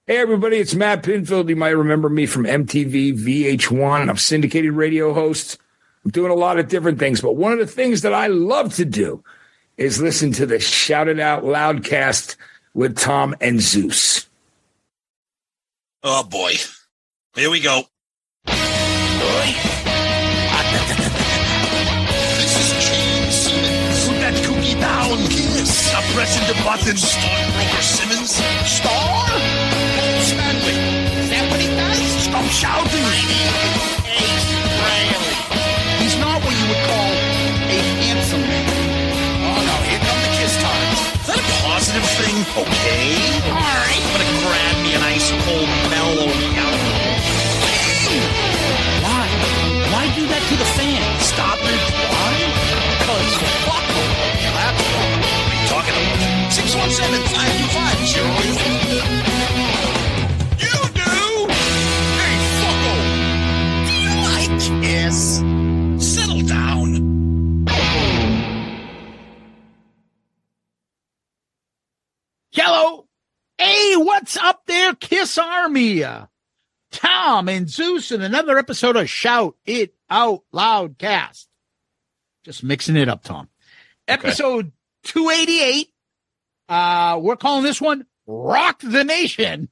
Hey, everybody, it's Matt Pinfield. You might remember me from MTV, VH1. I'm syndicated radio host. I'm doing a lot of different things, but one of the things that I love to do is listen to the Shout It Out Loudcast with Tom and Zeus. Oh, boy. Here we go. This is Gene Simmons. Put that cookie down, KISS. Stop pressing the button. Stockbroker Simmons. Star? Paul Stanley. Is that what he does? Stop shouting. Ace Frehley. He's not what you would call a handsome man. Oh, no, here come the KISS times. Is that a positive thing? Okay. All right. I'm going to grab me an ice cold mellow out. Why do that to the fans? Stop it. Why? Because fuck them. That's why. What are you talking about? 617-525-00. You do? Hey, fucko. Do you like KISS? Settle down. Hello. Hey, what's up there, KISS Army? Tom and Zeus in another episode of Shout It Out Loudcast. Just mixing it up, Tom. Okay. Episode 288. We're calling this one Rock the Nation.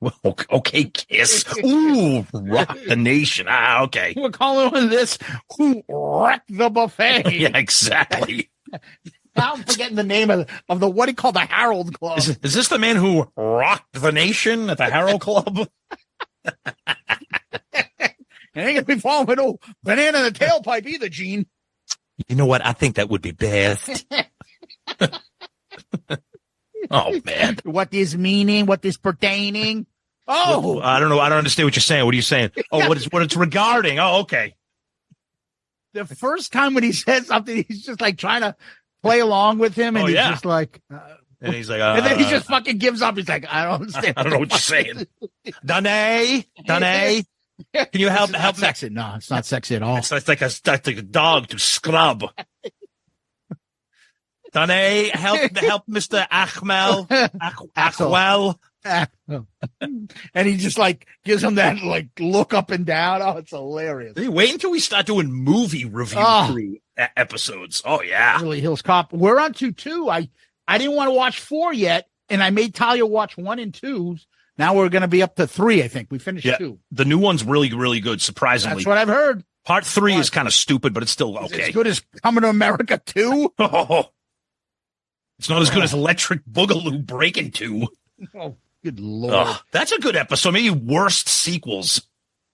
Well, okay, KISS. Ooh, rock the nation. Okay. We're calling this Who Wrecked the Buffet. Yeah, exactly. Now I'm forgetting the name of the what do you call the Harold Club? Is this the man who rocked the nation at the Harold Club? It ain't gonna be falling with no banana in the tailpipe either, Gene. You know what? I think that would be best. Oh, man. What is meaning? What is pertaining? Oh, I don't know. I don't understand what you're saying. What are you saying? Oh, what it's regarding. Oh, okay. The first time when he says something, he's just like trying to play along with him, and he's just like, and he's like, and then he just fucking gives up. He's like, I don't understand. I don't know what you're saying. Danae, can you help sexy? No, it's not sexy at all. It's like a dog to scrub. Danae, help Mr. Achwell. And he just like gives him that like look up and down. Oh, it's hilarious. Hey, wait until we start doing movie review episodes. Oh yeah, Beverly Hills Cop. We're on to 2. I didn't want to watch 4 yet, and I made Talia watch 1 and 2. Now we're going to be up to 3. I think we finished 2. The new one's really, really good. Surprisingly, that's what I've heard. Part 3 is kind of stupid, but it's still okay. As good as Coming to America 2. Oh, it's not as good as Electric Boogaloo Breaking 2. Oh, good Lord. That's a good episode. Maybe worst sequels.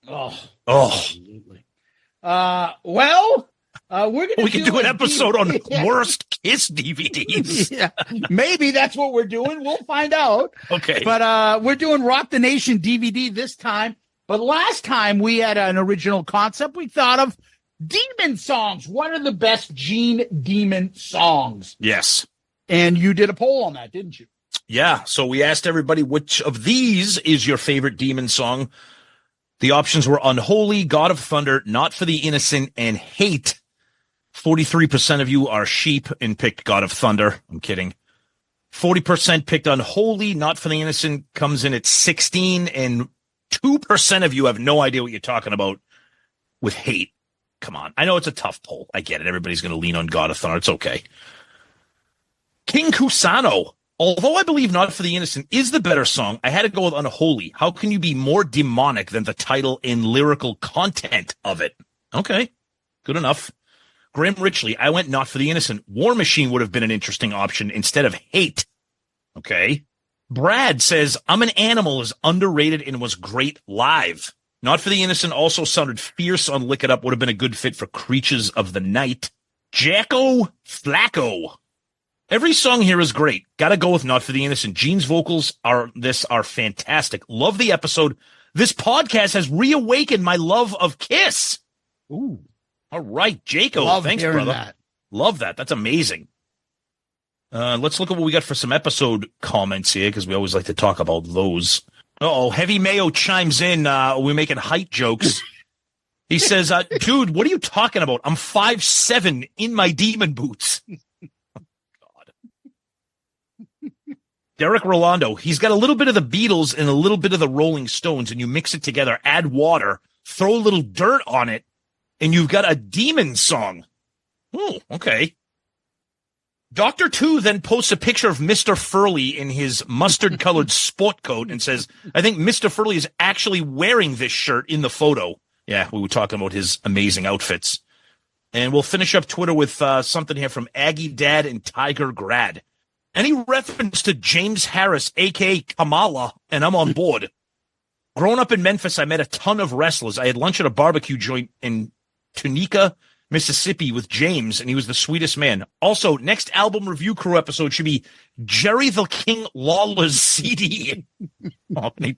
Oh. Absolutely. Well, we can do an episode on worst KISS DVDs. Yeah, maybe that's what we're doing. We'll find out. Okay. But we're doing Rock the Nation DVD this time. But last time we had an original concept. We thought of demon songs. What are the best Gene demon songs? Yes. And you did a poll on that, didn't you? Yeah. So we asked everybody which of these is your favorite demon song. The options were Unholy, God of Thunder, Not for the Innocent, and Hate. 43% of you are sheep and picked God of Thunder. I'm kidding. 40% picked Unholy, Not for the Innocent comes in at 16, and 2% of you have no idea what you're talking about with Hate. Come on. I know it's a tough poll. I get it. Everybody's going to lean on God of Thunder. It's okay. King Kusano. Although I believe Not for the Innocent is the better song, I had to go with Unholy. How can you be more demonic than the title and lyrical content of it? Okay. Good enough. Grim Richley, I went Not for the Innocent. War Machine would have been an interesting option instead of Hate. Okay. Brad says, I'm an Animal is underrated and was great live. Not for the Innocent also sounded fierce on Lick It Up, would have been a good fit for Creatures of the Night. Jacko Flacco. Every song here is great. Gotta go with Not for the Innocent. Gene's vocals are fantastic. Love the episode. This podcast has reawakened my love of KISS. Ooh. All right, Jaco. Love thanks, hearing brother. That. Love that. That's amazing. Let's look at what we got for some episode comments here, because we always like to talk about those. Uh-oh, Heavy Mayo chimes in. We're making height jokes. He says, dude, what are you talking about? I'm 5'7" in my demon boots. Derek Rolando, he's got a little bit of the Beatles and a little bit of the Rolling Stones, and you mix it together, add water, throw a little dirt on it, and you've got a demon song. Oh, okay. Dr. Two then posts a picture of Mr. Furley in his mustard-colored sport coat and says, I think Mr. Furley is actually wearing this shirt in the photo. Yeah, we were talking about his amazing outfits. And we'll finish up Twitter with something here from Aggie Dad and Tiger Grad. Any reference to James Harris, a.k.a. Kamala, and I'm on board. Growing up in Memphis, I met a ton of wrestlers. I had lunch at a barbecue joint in Tunica, Mississippi with James, and he was the sweetest man. Also, next album review crew episode should be Jerry the King Lawler's CD. Oh, and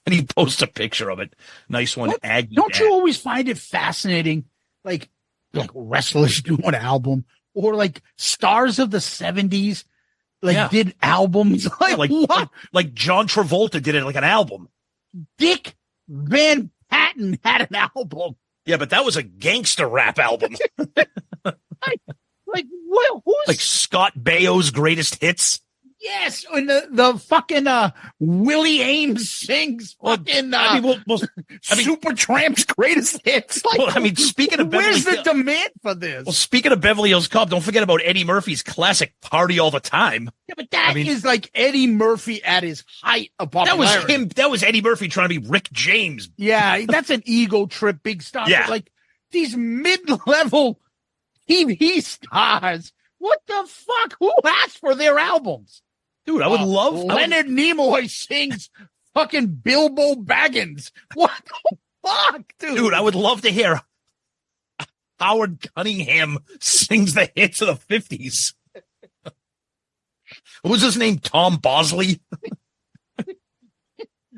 he posts a picture of it. Nice one, Aggie. Don't you always find it fascinating, like wrestlers do an album, or like stars of the 70s did albums? Like John Travolta did it like an album. Dick Van Patten had an album. Yeah, but that was a gangster rap album. Who's like Scott Baio's greatest hits? Yes, and the fucking Willie Ames sings fucking Supertramp's greatest hits. Speaking of Beverly where's the demand for this? Well, speaking of Beverly Hills Cop, don't forget about Eddie Murphy's classic "Party All the Time." Yeah, but that is like Eddie Murphy at his height of popularity. That was him. That was Eddie Murphy trying to be Rick James. Yeah, that's an ego trip, big stuff. Yeah, like these mid-level TV stars. What the fuck? Who asked for their albums? Dude, I would love Leonard Nimoy sings fucking Bilbo Baggins. What the fuck, dude? Dude, I would love to hear Howard Cunningham sings the hits of the 50s. What was his name? Tom Bosley?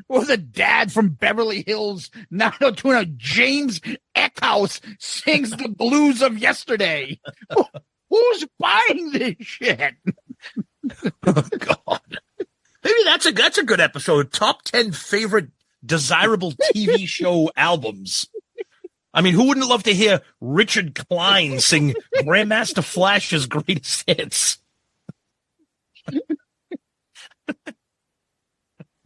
What was a dad from Beverly Hills 90210? James Eckhouse sings the blues of yesterday. Who's buying this shit? Oh, God. Maybe that's a good episode. Top 10 favorite desirable TV show albums. I mean, who wouldn't love to hear Richard Klein sing Grandmaster Flash's greatest hits?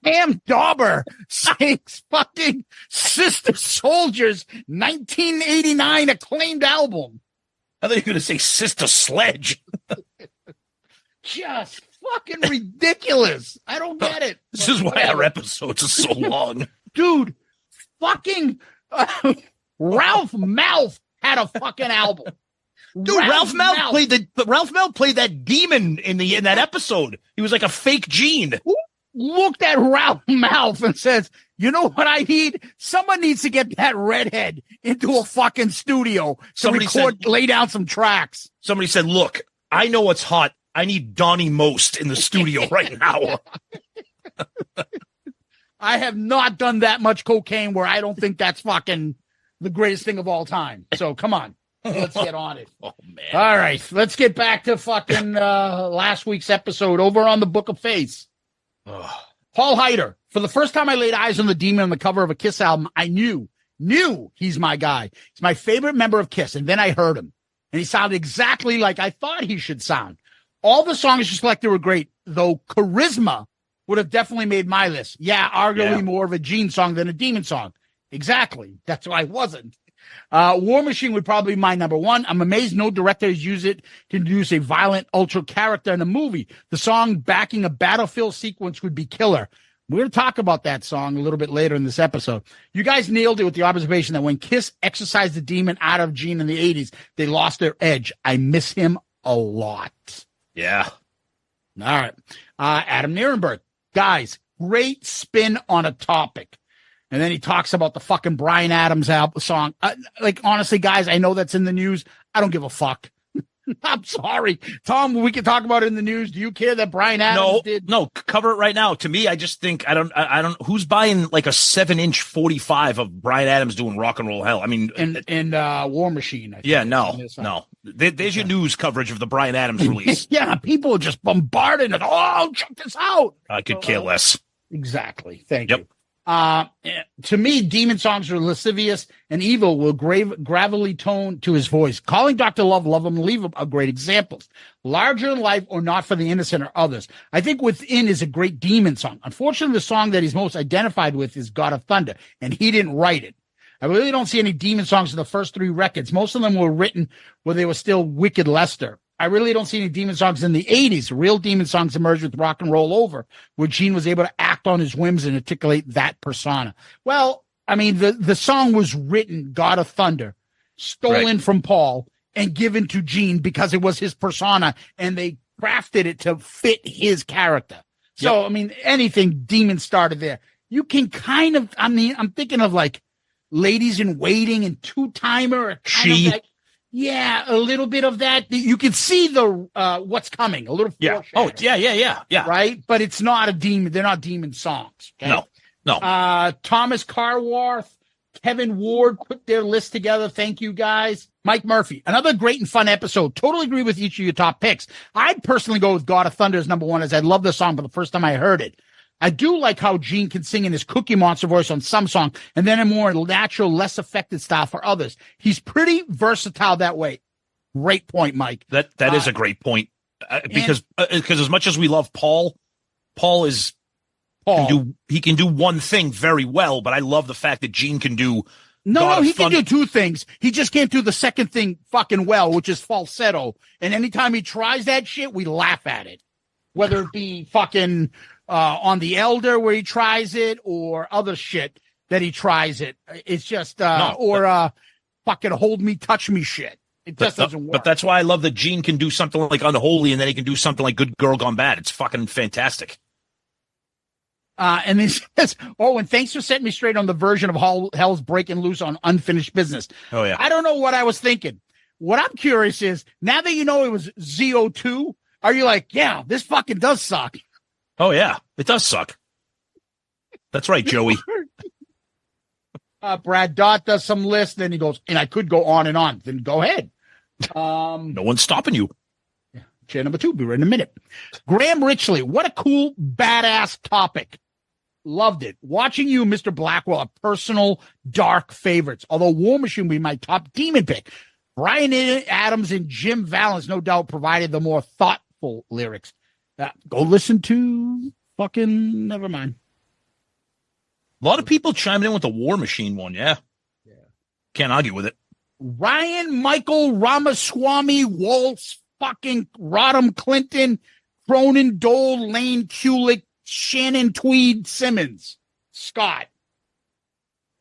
Pam Dauber sings fucking Sister Soldier's 1989 acclaimed album. I thought you were going to say Sister Sledge. Just fucking ridiculous. I don't get it. This is why our episodes are so long. Dude, fucking Ralph Malph had a fucking album. Dude, Ralph Malph played that demon in that episode. He was like a fake Gene. Who looked at Ralph Malph and says, you know what I need? Someone needs to get that redhead into a fucking studio to lay down some tracks. Somebody said, look, I know what's hot. I need Donnie Most in the studio right now. I have not done that much cocaine where I don't think that's fucking the greatest thing of all time. So come on, let's get on it. Oh, man. All right, let's get back to fucking last week's episode over on the Book of Face. Paul Heider. For the first time I laid eyes on the demon on the cover of a KISS album, I knew he's my guy. He's my favorite member of KISS. And then I heard him, and he sounded exactly like I thought he should sound. All the songs you selected were great, though Charisma would have definitely made my list. Yeah, arguably more of a Gene song than a Demon song. Exactly. That's why I wasn't. War Machine would probably be my number one. I'm amazed no director has used it to introduce a violent ultra character in a movie. The song backing a battlefield sequence would be killer. We're going to talk about that song a little bit later in this episode. You guys nailed it with the observation that when KISS exorcised the demon out of Gene in the 80s, they lost their edge. I miss him a lot. Yeah. All right. Adam Nierenberg. Guys, great spin on a topic. And then he talks about the fucking Bryan Adams album song. Honestly, guys, I know that's in the news. I don't give a fuck. I'm sorry. Tom, we can talk about it in the news. Do you care that Bryan Adams did? No, cover it right now. To me, I just think, I don't, who's buying like a 7-inch 45 of Bryan Adams doing Rock and Roll Hell? I mean, and War Machine. I think no. There's your news coverage of the Bryan Adams release. Yeah, people are just bombarding it. Oh, check this out. I could care less. Exactly. Thank you. To me, demon songs are lascivious and evil will gravelly tone to his voice. Calling Dr. Love Him, Leave Him are great examples. Larger in life or not for the innocent or others. I think Within is a great demon song. Unfortunately, the song that he's most identified with is God of Thunder, and he didn't write it. I really don't see any demon songs in the first 3 records. Most of them were written when they were still Wicked Lester. I really don't see any demon songs in the 80s. Real demon songs emerged with Rock and Roll Over, where Gene was able to act on his whims and articulate that persona. Well, I mean, the song was written, God of Thunder, stolen from Paul and given to Gene because it was his persona, and they crafted it to fit his character. So, I mean, anything demon started there. You can kind of, I mean, I'm thinking of like Ladies in Waiting and Two-Timer. Yeah, a little bit of that. You can see the what's coming, a little. Yeah. Oh, yeah. Right, but it's not a demon. They're not demon songs. Okay? No. Thomas Carwarth, Kevin Ward put their list together. Thank you, guys. Mike Murphy, another great and fun episode. Totally agree with each of your top picks. I'd personally go with God of Thunder as number 1, as I love the song, but the first time I heard it. I do like how Gene can sing in his Cookie Monster voice on some song and then a more natural, less affected style for others. He's pretty versatile that way. Great point, Mike. That is a great point. Because as much as we love Paul he can do one thing very well, but I love the fact that Gene can do he can do 2 things. He just can't do the second thing fucking well, which is falsetto. And anytime he tries that shit, we laugh at it. Whether it be fucking on The Elder where he tries it or other shit that he tries it. It's just, fucking hold me, touch me shit. It just doesn't work. But that's why I love that Gene can do something like Unholy and then he can do something like Good Girl Gone Bad. It's fucking fantastic. And then says, and thanks for setting me straight on the version of Hell's Breaking Loose on Unfinished Business. Oh, yeah. I don't know what I was thinking. What I'm curious is, now that you know it was ZO2, are you like, yeah, this fucking does suck? Oh, yeah, it does suck. That's right, Joey. Brad Dott does some lists, then he goes, and I could go on and on. Then go ahead. No one's stopping you. Chair number 2, be right in a minute. Graham Richley, what a cool, badass topic. Loved it. Watching you, Mr. Blackwell, are personal, dark favorites, although War Machine would be my top demon pick. Brian Adams and Jim Valance, no doubt, provided the more thoughtful lyrics. Go listen to fucking, never mind. A lot of people chiming in with the War Machine one, yeah. Can't argue with it. Ryan Michael Ramaswamy Waltz, fucking Rodham Clinton, Cronin Dole, Lane Kulick, Shannon Tweed, Simmons, Scott.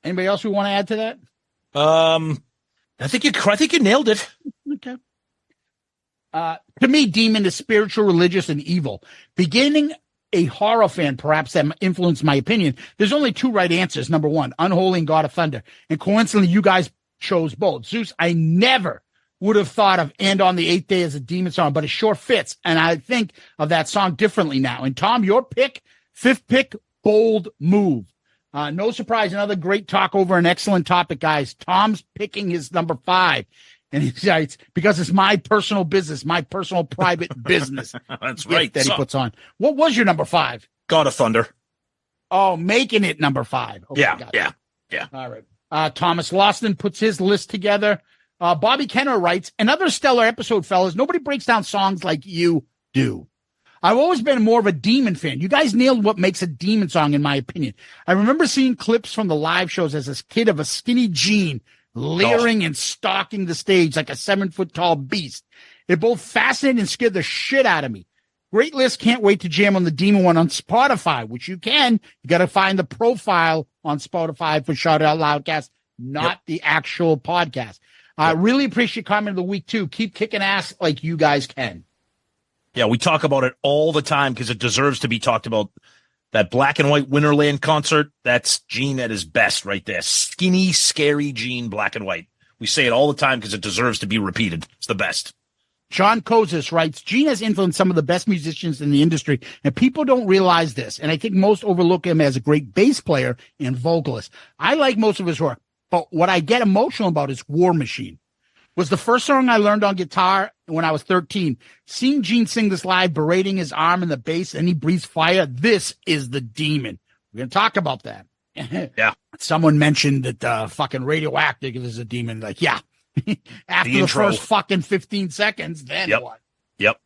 Anybody else we want to add to that? I think you nailed it. Okay. To me, demon is spiritual, religious, and evil. Beginning a horror fan, perhaps, that influenced my opinion. There's only 2 right answers. Number 1, Unholy and God of Thunder. And coincidentally, you guys chose both. Zeus, I never would have thought of And on the 8th Day as a demon song, but it sure fits. And I think of that song differently now. And Tom, your pick, 5th pick, bold move. No surprise, another great talk over an excellent topic, guys. Tom's picking his number 5. And he writes, because it's my personal business, my personal private business. That's right. That he puts on. What was your number 5? God of Thunder. Oh, making it number 5. Okay, yeah. All right. Thomas Lawson puts his list together. Bobby Kenner writes, another stellar episode, fellas. Nobody breaks down songs like you do. I've always been more of a demon fan. You guys nailed what makes a demon song, in my opinion. I remember seeing clips from the live shows as a kid of a skinny Gene leering and stalking the stage like a 7-foot-tall beast. It both fascinated and scared the shit out of me. Great list. Can't wait to jam on the demon one on Spotify, which you can. You got to find the profile on Spotify for Shout Out Loudcast, not the actual podcast. I really appreciate comment of the week, too. Keep kicking ass like you guys can. Yeah, we talk about it all the time because it deserves to be talked about. That Black and White Winterland concert, that's Gene at his best right there. Skinny, scary Gene, Black and White. We say it all the time because it deserves to be repeated. It's the best. John Kozis writes, Gene has influenced some of the best musicians in the industry, and people don't realize this. And I think most overlook him as a great bass player and vocalist. I like most of his work, but what I get emotional about is War Machine. Was the first song I learned on guitar when I was 13. Seeing Gene sing this live, berating his arm in the bass, and he breathes fire. This is the demon. We're going to talk about that. Yeah. Someone mentioned that fucking Radioactive is a demon. Like, yeah. After the first fucking 15 seconds, then what? Yep.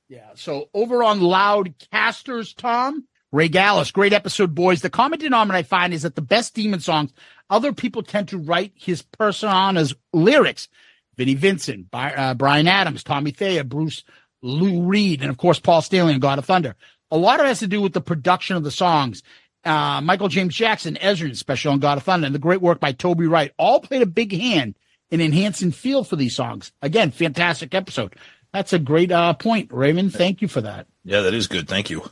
Yeah. So over on Loudcasters, Tom, Ray Gallus, great episode, boys. The common denominator I find is that the best demon songs, other people tend to write his persona's lyrics. Vinnie Vincent, Brian Adams, Tommy Thayer, Bruce Lou Reed, and of course, Paul Stanley and God of Thunder. A lot of it has to do with the production of the songs. Michael James Jackson, Ezra, especially on God of Thunder, and the great work by Toby Wright all played a big hand in enhancing feel for these songs. Again, fantastic episode. That's a great point, Raymond. Thank you for that. Yeah, that is good. Thank you.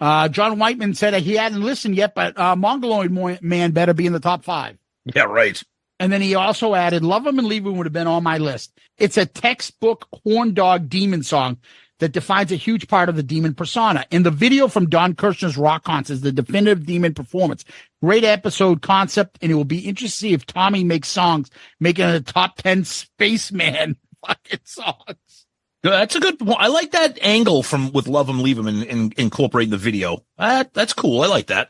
John Whiteman said he hadn't listened yet, but Mongoloid Man better be in the top 5. Yeah, right. And then he also added, Love 'Em and Leave 'Em would have been on my list. It's a textbook horn dog demon song that defines a huge part of the demon persona. In the video from Don Kirshner's rock concert is the definitive demon performance. Great episode concept, and it will be interesting to see if Tommy makes songs making it a top 10 spaceman fucking songs. That's a good point. I like that angle with Love 'Em, Leave 'Em and incorporating the video. That's cool. I like that.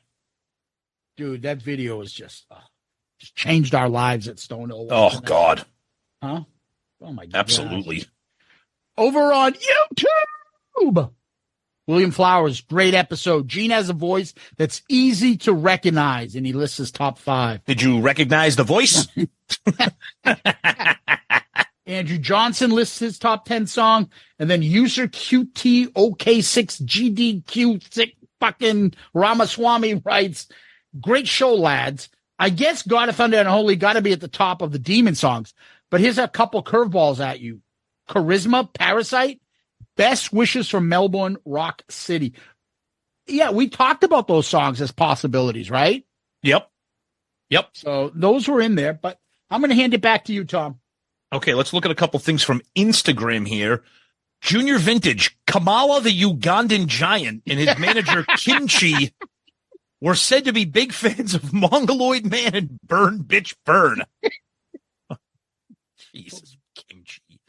Dude, that video is just changed our lives at Stonehill. Oh, God. Huh? Oh, my God. Absolutely. Over on YouTube, William Flowers, great episode. Gene has a voice that's easy to recognize, and he lists his top 5. Did you recognize the voice? Andrew Johnson lists his top 10 song, and then user QTOK6GDQ6 fucking Ramaswamy writes, great show, lads. I guess God of Thunder and Holy got to be at the top of the demon songs, but here's a couple curveballs at you. Charisma, Parasite, Best Wishes from Melbourne, Rock City. Yeah, we talked about those songs as possibilities, right? Yep. So those were in there, but I'm going to hand it back to you, Tom. Okay, let's look at a couple things from Instagram here. Junior Vintage, Kamala the Ugandan Giant and his manager Kimchi were said to be big fans of Mongoloid Man and Burn Bitch Burn. Jesus, Kimchi.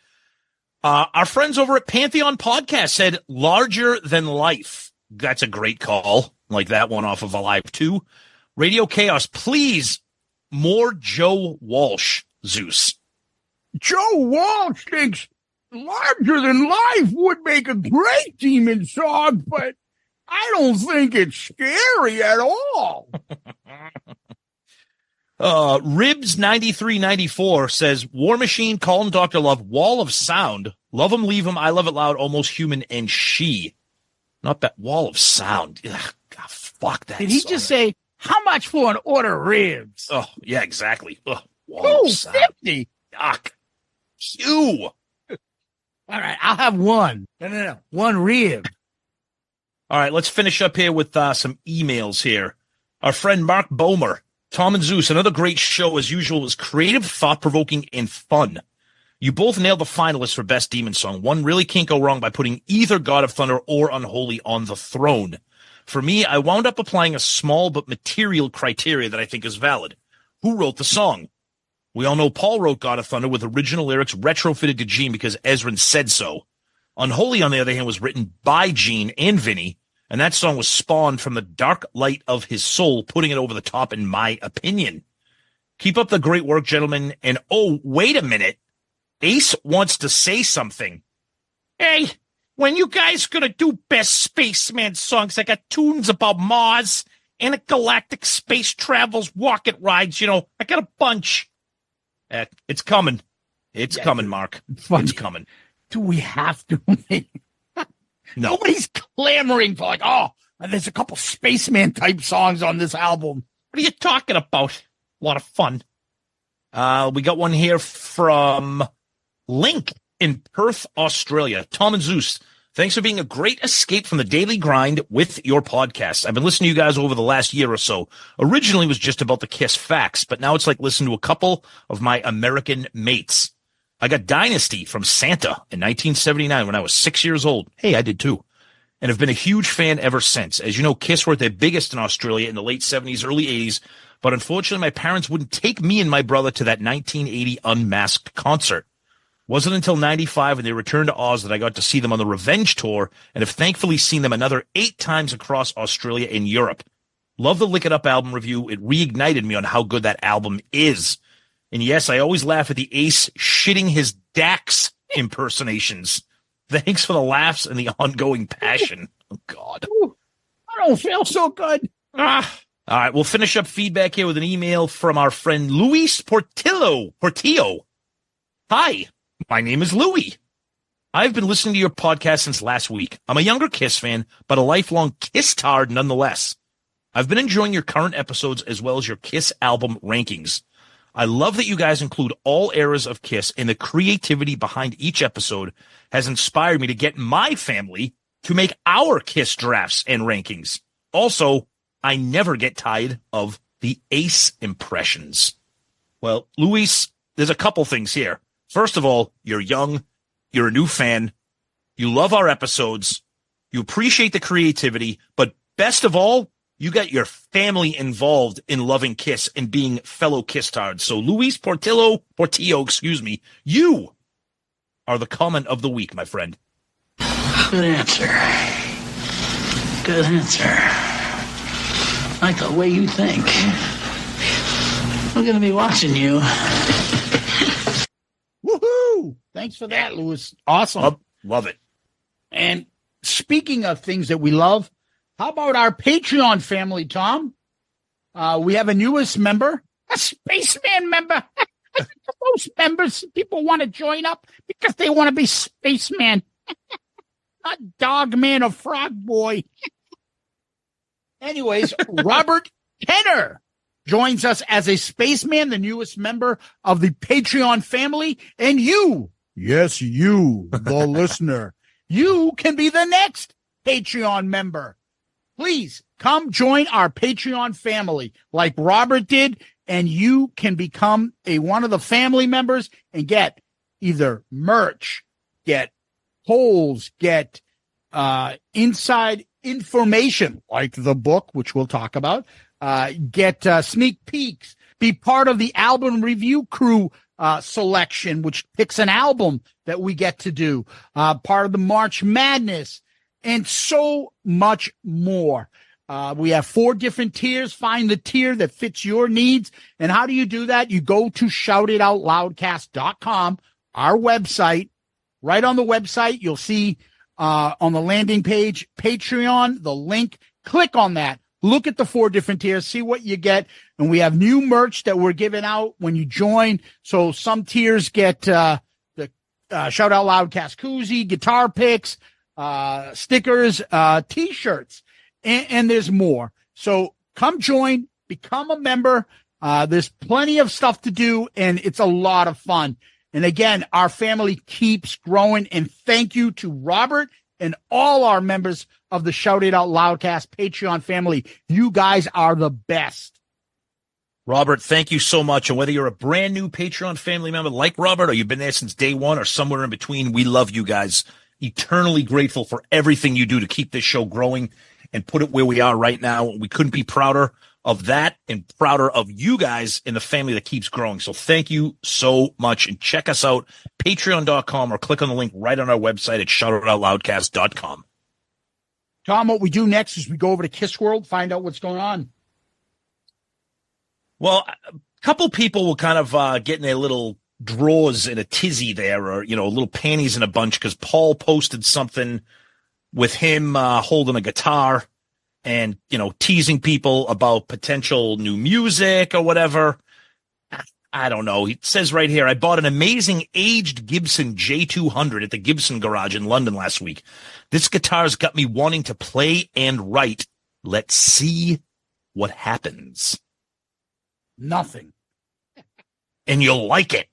Our friends over at Pantheon Podcast said Larger Than Life. That's a great call. Like that one off of Alive 2. Radio Chaos, please, more Joe Walsh, Zeus. Joe Walsh thinks Larger Than Life would make a great demon song, but I don't think it's scary at all. Ribs 9394 says War Machine, Call Him Dr. Love, Wall of Sound, Love 'Em, Leave 'Em, I Love It Loud, Almost Human, and She. Not that Wall of Sound. Ugh, God, fuck that. Did he just say, how much for an order of ribs? Oh, yeah, exactly. Ugh, Wall of Sound. $2.50. Yuck. Ew. All right, I'll have one. No. One rib. All right, let's finish up here with some emails here. Our friend Mark Bomer, Tom and Zeus, another great show as usual, was creative, thought-provoking, and fun. You both nailed the finalists for Best Demon Song. One really can't go wrong by putting either God of Thunder or Unholy on the throne. For me, I wound up applying a small but material criteria that I think is valid. Who wrote the song? We all know Paul wrote God of Thunder with original lyrics retrofitted to Gene because Ezrin said so. Unholy, on the other hand, was written by Gene and Vinny, and that song was spawned from the dark light of his soul, putting it over the top, in my opinion. Keep up the great work, gentlemen. And, oh, wait a minute. Ace wants to say something. Hey, when you guys gonna do Best Spaceman songs? I got tunes about Mars, intergalactic space travels, rocket rides, I got a bunch. It's coming. It's coming, Mark. Funny. It's coming. Do we have to? No. Nobody's clamoring for there's a couple spaceman type songs on this album. What are you talking about? A lot of fun. We got one here from Link in Perth, Australia. Tom and Zeus, thanks for being a great escape from the daily grind with your podcast. I've been listening to you guys over the last year or so. Originally it was just about the KISS facts, but now it's like listening to a couple of my American mates. I got Dynasty from Santa in 1979 when I was 6 years old. Hey, I did too. And have been a huge fan ever since. As you know, KISS were at their biggest in Australia in the late 70s, early 80s, but unfortunately my parents wouldn't take me and my brother to that 1980 Unmasked concert. Wasn't until 95 when they returned to Oz that I got to see them on the Revenge Tour and have thankfully seen them another 8 times across Australia and Europe. Love the Lick It Up album review. It reignited me on how good that album is. And yes, I always laugh at the Ace shitting his Dax impersonations. Thanks for the laughs and the ongoing passion. Oh, God. Ooh, I don't feel so good. All right, we'll finish up feedback here with an email from our friend Luis Portillo. Hi, my name is Louis. I've been listening to your podcast since last week. I'm a younger KISS fan, but a lifelong KISS tard nonetheless. I've been enjoying your current episodes as well as your KISS album rankings. I love that you guys include all eras of KISS, and the creativity behind each episode has inspired me to get my family to make our KISS drafts and rankings. Also, I never get tired of the Ace impressions. Well, Luis, there's a couple things here. First of all, you're young. You're a new fan. You love our episodes. You appreciate the creativity. But best of all, you got your family involved in loving KISS and being fellow KISS-tards. So Luis Portillo, you are the comment of the week, my friend. Good answer. Good answer. I like the way you think. I'm going to be watching you. Woohoo! Thanks for that, Louis. Awesome. Love it. And speaking of things that we love, how about our Patreon family, Tom? We have a newest member, a spaceman member. Most members, people want to join up because they want to be spaceman, not dogman or frog boy. Anyways, Robert Kenner joins us as a spaceman, the newest member of the Patreon family. And you, yes, you, the listener, you can be the next Patreon member. Please come join our Patreon family like Robert did, and you can become one of the family members and get either merch, get polls, get inside information like the book, which we'll talk about, get sneak peeks, be part of the album review crew selection, which picks an album that we get to do, part of the March Madness, and so much more. We have 4 different tiers. Find the tier that fits your needs. And how do you do that? You go to shoutitoutloudcast.com, our website. Right on the website, you'll see on the landing page, Patreon, the link. Click on that. Look at the 4 different tiers, see what you get. And we have new merch that we're giving out when you join. So some tiers get the Shout Out Loudcast koozie, guitar picks, stickers, T-shirts, and there's more. So come join, become a member. There's plenty of stuff to do, and it's a lot of fun. And again, our family keeps growing, and thank you to Robert and all our members of the Shout It Out Loudcast Patreon family. You guys are the best. Robert, thank you so much. And whether you're a brand new Patreon family member like Robert, or you've been there since day one, or somewhere in between, we love you guys. Eternally grateful for everything you do to keep this show growing and put it where we are right now. We couldn't be prouder of that and prouder of you guys in the family that keeps growing. So thank you so much. And check us out, patreon.com, or click on the link right on our website at shoutitoutloudcast.com. Tom, what we do next is we go over to Kiss World, find out what's going on. Well, a couple people will kind of get in their little drawers in a tizzy there, or, little panties in a bunch, because Paul posted something with him holding a guitar and, teasing people about potential new music or whatever. I don't know. He says right here, I bought an amazing aged Gibson J200 at the Gibson Garage in London last week. This guitar's got me wanting to play and write. Let's see what happens. Nothing. And you'll like it,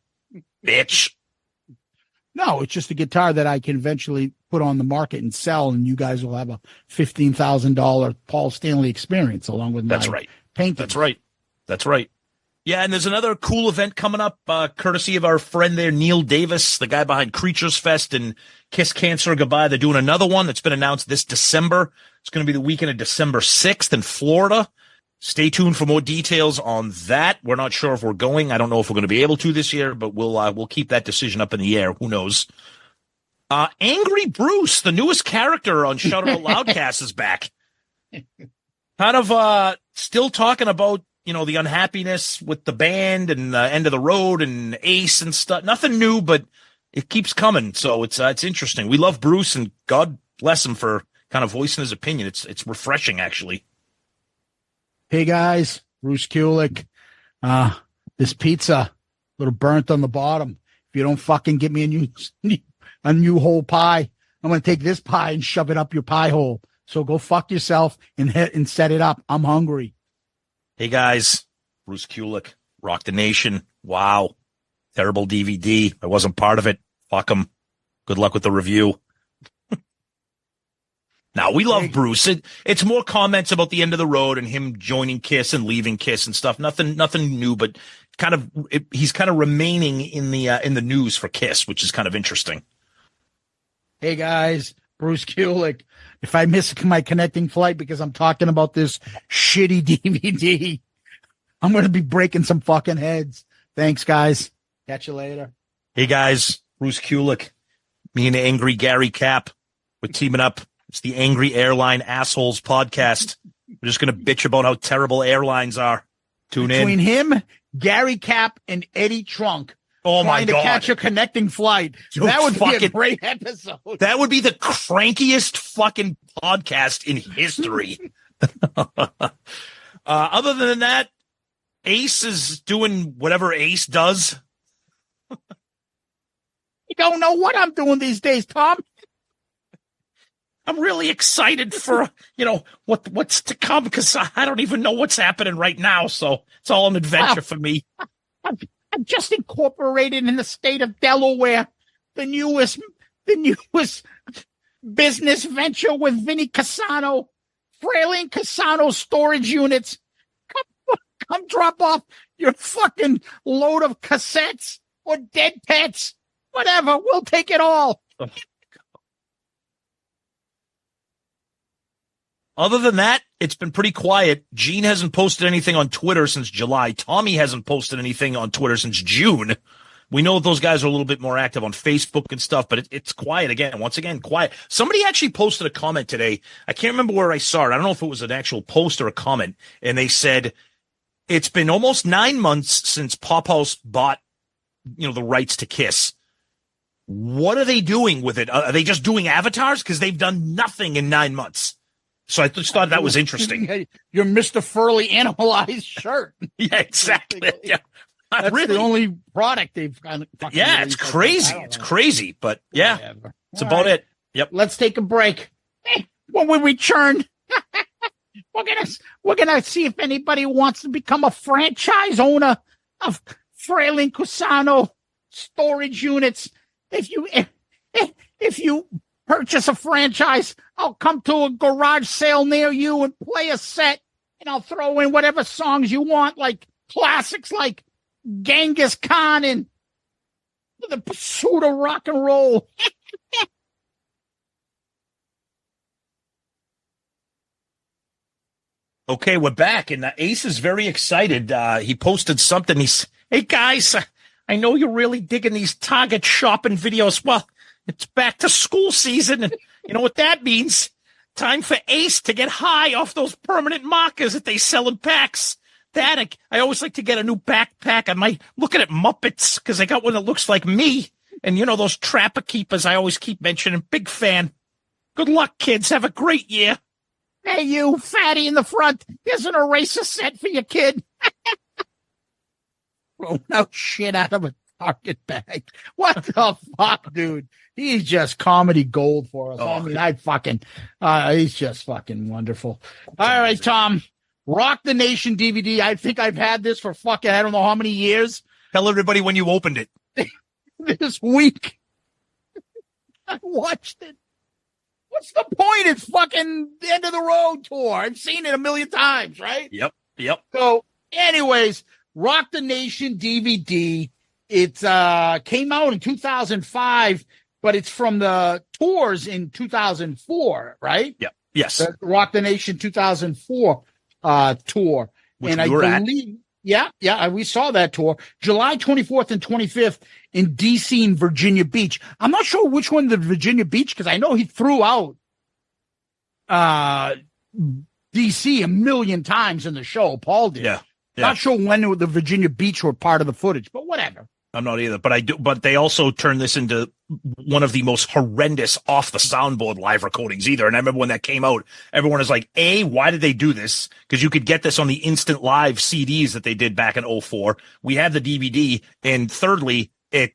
bitch. No, it's just a guitar that I can eventually put on the market and sell, and you guys will have a $15,000 Paul Stanley experience along with my painting. That's right. Yeah, and there's another cool event coming up, courtesy of our friend there, Neil Davis, the guy behind Creatures Fest and Kiss Cancer Goodbye. They're doing another one that's been announced this December. It's going to be the weekend of December 6th in Florida. Stay tuned for more details on that. We're not sure if we're going. I don't know if we're going to be able to this year, but we'll keep that decision up in the air. Who knows? Angry Bruce, the newest character on Shout Out Loudcast, is back. Kind of still talking about, the unhappiness with the band and the end of the road and Ace and stuff. Nothing new, but it keeps coming. So it's interesting. We love Bruce, and God bless him for kind of voicing his opinion. It's refreshing, actually. Hey guys, Bruce Kulick. This pizza, a little burnt on the bottom. If you don't fucking get me a new whole pie, I'm going to take this pie and shove it up your pie hole. So go fuck yourself and set it up. I'm hungry. Hey guys, Bruce Kulick, Rock the Nation. Wow. Terrible DVD. I wasn't part of it. Fuck him. Good luck with the review. Now, we love Bruce. It's more comments about the end of the road and him joining KISS and leaving KISS and stuff. Nothing new, but he's kind of remaining in the news for KISS, which is kind of interesting. Hey guys, Bruce Kulick. If I miss my connecting flight because I'm talking about this shitty DVD, I'm going to be breaking some fucking heads. Thanks, guys. Catch you later. Hey, guys. Bruce Kulick. Me and Angry Gary Cap. We're teaming up. It's the Angry Airline Assholes podcast. We're just going to bitch about how terrible airlines are. Tune in. Between him, Gary Cap, and Eddie Trunk. Oh, my God. To catch a connecting flight. That would be a great episode. That would be the crankiest fucking podcast in history. Other than that, Ace is doing whatever Ace does. You don't know what I'm doing these days, Tom. I'm really excited for, what's to come, because I don't even know what's happening right now. So it's all an adventure for me. I've just incorporated in the state of Delaware the newest business venture with Vinny Cassano, Fraley and Cassano storage units. Come drop off your fucking load of cassettes or dead pets, whatever. We'll take it all. Other than that, it's been pretty quiet. Gene hasn't posted anything on Twitter since July. Tommy hasn't posted anything on Twitter since June. We know those guys are a little bit more active on Facebook and stuff, but it's quiet again. Once again, quiet. Somebody actually posted a comment today. I can't remember where I saw it. I don't know if it was an actual post or a comment. And they said, it's been almost 9 months since Pop House bought, the rights to KISS. What are they doing with it? Are they just doing avatars? Because they've done nothing in 9 months. So I just thought that was interesting. Your Mr. Furley animalized shirt. Yeah, exactly. Yeah. That's really the only product they've got. Yeah, it's crazy. It's crazy, but yeah, whatever. It's about it. Yep. Let's take a break. When we return, we're gonna see if anybody wants to become a franchise owner of Fraley and Cusano storage units. If you purchase a franchise, I'll come to a garage sale near you and play a set, and I'll throw in whatever songs you want, like classics like Genghis Khan and The Pursuit of Rock and Roll. Okay, we're back, and Ace is very excited. He posted something. Hey, guys, I know you're really digging these Target shopping videos. Well, it's back to school season, and you know what that means? Time for Ace to get high off those permanent markers that they sell in packs. I always like to get a new backpack. I might looking at Muppets because I got one that looks like me. And those Trapper Keepers I always keep mentioning. Big fan. Good luck, kids. Have a great year. Hey, you fatty in the front. Here's an eraser set for your kid. Throwing out shit out of a Target bag. What the fuck, dude? He's just comedy gold for us. Oh. I mean, he's just fucking wonderful. All right, Tom. Rock the Nation DVD. I think I've had this for fucking, I don't know how many years. Tell everybody when you opened it. This week. I watched it. What's the point? It's fucking the End of the Road tour. I've seen it a million times, right? Yep. So, anyways, Rock the Nation DVD. It came out in 2005, but it's from the tours in 2004, right? Yep. Yes. The Rock the Nation 2004 tour. Which and we were at. Yeah, we saw that tour. July 24th and 25th in D.C. and Virginia Beach. I'm not sure which one, the Virginia Beach, because I know he threw out D.C. a million times in the show. Paul did. Yeah. Not sure when the Virginia Beach were part of the footage, but whatever. I'm not either, but I do. But they also turned this into one of the most horrendous off the soundboard live recordings either. And I remember when that came out, everyone was like, why did they do this? Because you could get this on the instant live CDs that they did back in 2004. We have the DVD. And thirdly, it's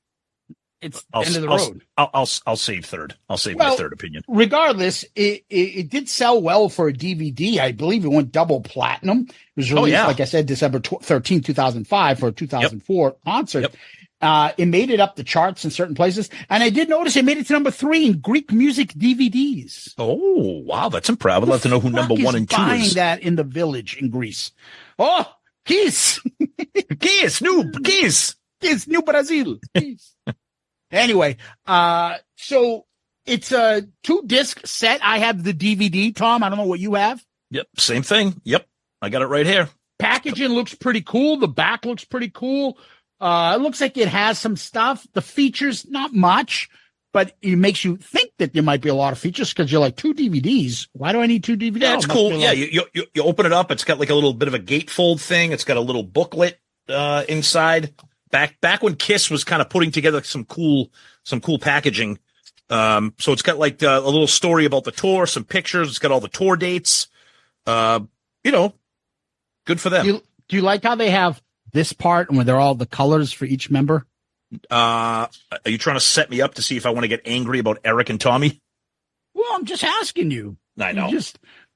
end of the road. I'll save third. I'll save my third opinion. Regardless, it did sell well for a DVD. I believe it went double platinum. It was released, like I said, December 13, 2005 for a 2004 concert. Yep. It made it up the charts in certain places. And I did notice it made it to number 3 in Greek music DVDs. Oh, wow. That's impressive. I'd love to know who number 1 and 2 buying is. That in the Village in Greece. Oh, KISS. KISS, New Brazil. Anyway, so it's a 2-disc set. I have the DVD, Tom. I don't know what you have. Yep. Same thing. Yep. I got it right here. Packaging looks pretty cool. The back looks pretty cool. It looks like it has some stuff. The features, not much, but it makes you think that there might be a lot of features because you're like, 2 DVDs. Why do I need 2 DVDs? Yeah, it's cool. Yeah, you open it up. It's got like a little bit of a gatefold thing. It's got a little booklet inside. Back when KISS was kind of putting together some cool packaging. So it's got like a little story about the tour, some pictures. It's got all the tour dates. Good for them. Do you like how they have this part and where they're all the colors for each member? Are you trying to set me up to see if I want to get angry about Eric and Tommy? Well, I'm just asking you. I know.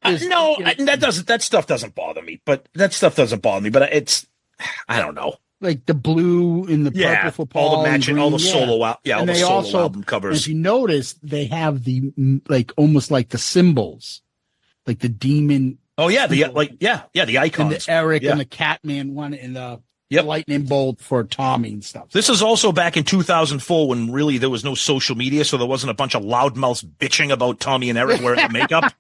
That stuff doesn't bother me. But it's, I don't know. Like the blue and the purple for Paul, all the matching, all the solo and the solo album covers. If you notice, they have the almost like the symbols, like the demon. Oh yeah, the icons, and the Eric and the Catman one, and the lightning bolt for Tommy and stuff. This is also back in 2004 when really there was no social media, so there wasn't a bunch of loudmouths bitching about Tommy and Eric wearing the makeup.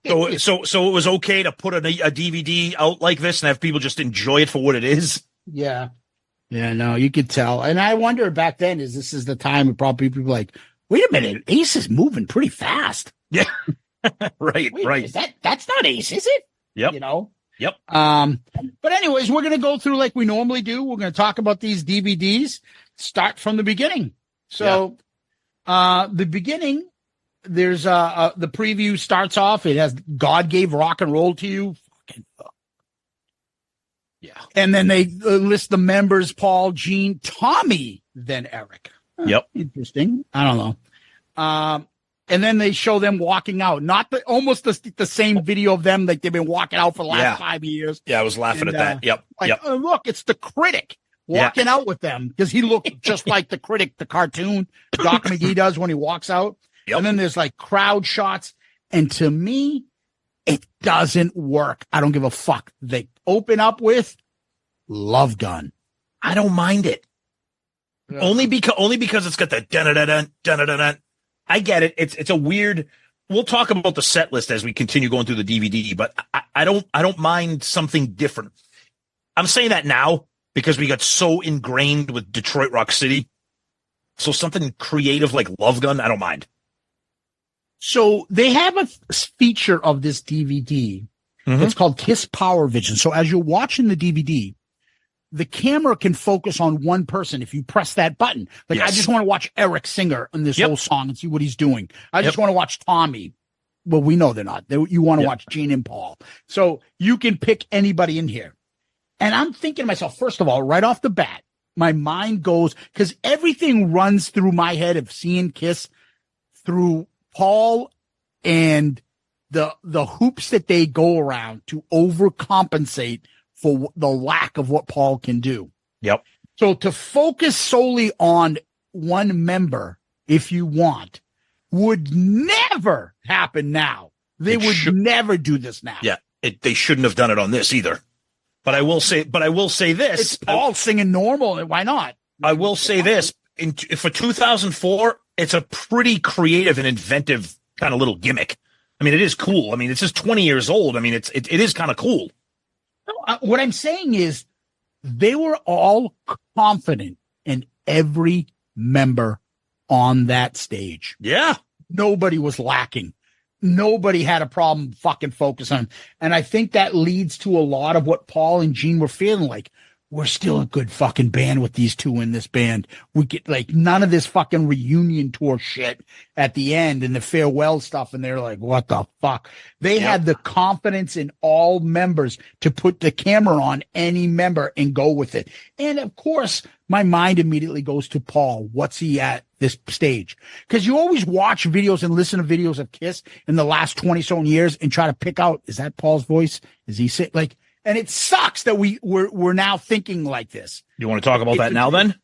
So it was okay to put a DVD out like this and have people just enjoy it for what it is. Yeah. Yeah, no, you could tell. And I wonder back then, this is the time where probably people were like, wait a minute, Ace is moving pretty fast. Yeah. right. That's not Ace, is it? Yep. Yep. But anyways, we're going to go through like we normally do. We're going to talk about these DVDs, start from the beginning. So, the beginning, there's the preview starts off. It has God Gave Rock and Roll to You. Yeah. And then they list the members, Paul, Gene, Tommy, then Eric. Yep. Interesting. I don't know. And then they show them walking out, not almost the same video of them like they've been walking out for the last 5 years. Yeah, I was laughing at that. Yep. Oh, look, it's the Critic walking out with them because he looked just like the Critic, the cartoon Doc McGee does when he walks out. Yep. And then there's like crowd shots. And to me, it doesn't work. I don't give a fuck. They open up with Love Gun. I don't mind it. Yeah. Only because it's got the dun-dun-dun-dun-dun-dun. I get it. It's a weird. We'll talk about the set list as we continue going through the DVD, but I don't mind something different. I'm saying that now because we got so ingrained with Detroit Rock City. So something creative like Love Gun, I don't mind. So they have a feature of this DVD. Mm-hmm. It's called KISS Powervision. So as you're watching the DVD, the camera can focus on one person if you press that button. Like, I just want to watch Eric Singer in this whole song and see what he's doing. I just want to watch Tommy. Well, we know they're not. You want to watch Gene and Paul. So you can pick anybody in here. And I'm thinking to myself, first of all, right off the bat, my mind goes, because everything runs through my head of seeing KISS through Paul and the hoops that they go around to overcompensate for the lack of what Paul can do. Yep. So to focus solely on one member, if you want, would never happen now. They would never do this now. Yeah. They shouldn't have done it on this either. But I will say this. It's Paul singing normal. Why not? I will say this. For 2004, it's a pretty creative and inventive kind of little gimmick. I mean, it is cool. I mean, it's just 20 years old. I mean, it is kind of cool. What I'm saying is they were all confident in every member on that stage. Yeah. Nobody was lacking. nobody had a problem fucking focusing on him. And I think that leads to a lot of what Paul and Gene were feeling like. We're still a good fucking band with these two in this band. We get like none of this fucking reunion tour shit at the end and the farewell stuff. And they're like, what the fuck? They had the confidence in all members to put the camera on any member and go with it. And of course, my mind immediately goes to Paul. What's he at this stage? Because you always watch videos and listen to videos of KISS in the last 20-some years and try to pick out, is that Paul's voice? Is he sick? Like, and it sucks that we're now thinking like this. You want to talk about that now then?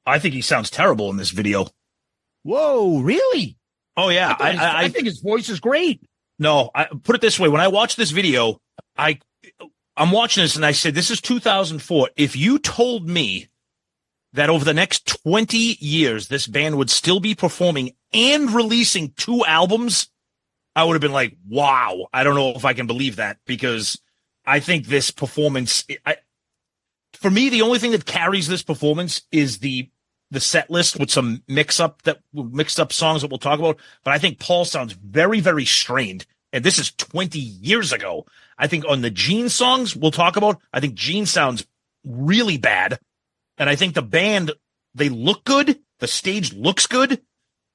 I think he sounds terrible in this video. Whoa, really? Oh, yeah. I think his voice is great. No, put it this way. When I watched this video, I'm watching this and I said, this is 2004. If you told me that over the next 20 years, this band would still be performing and releasing 2 albums, I would have been like, wow, I don't know if I can believe that, because I think this performance, for me, the only thing that carries this performance is the set list with some mixed up songs that we'll talk about. But I think Paul sounds very, very strained. And this is 20 years ago. I think on the Gene songs we'll talk about, I think Gene sounds really bad. And I think the band, they look good. The stage looks good,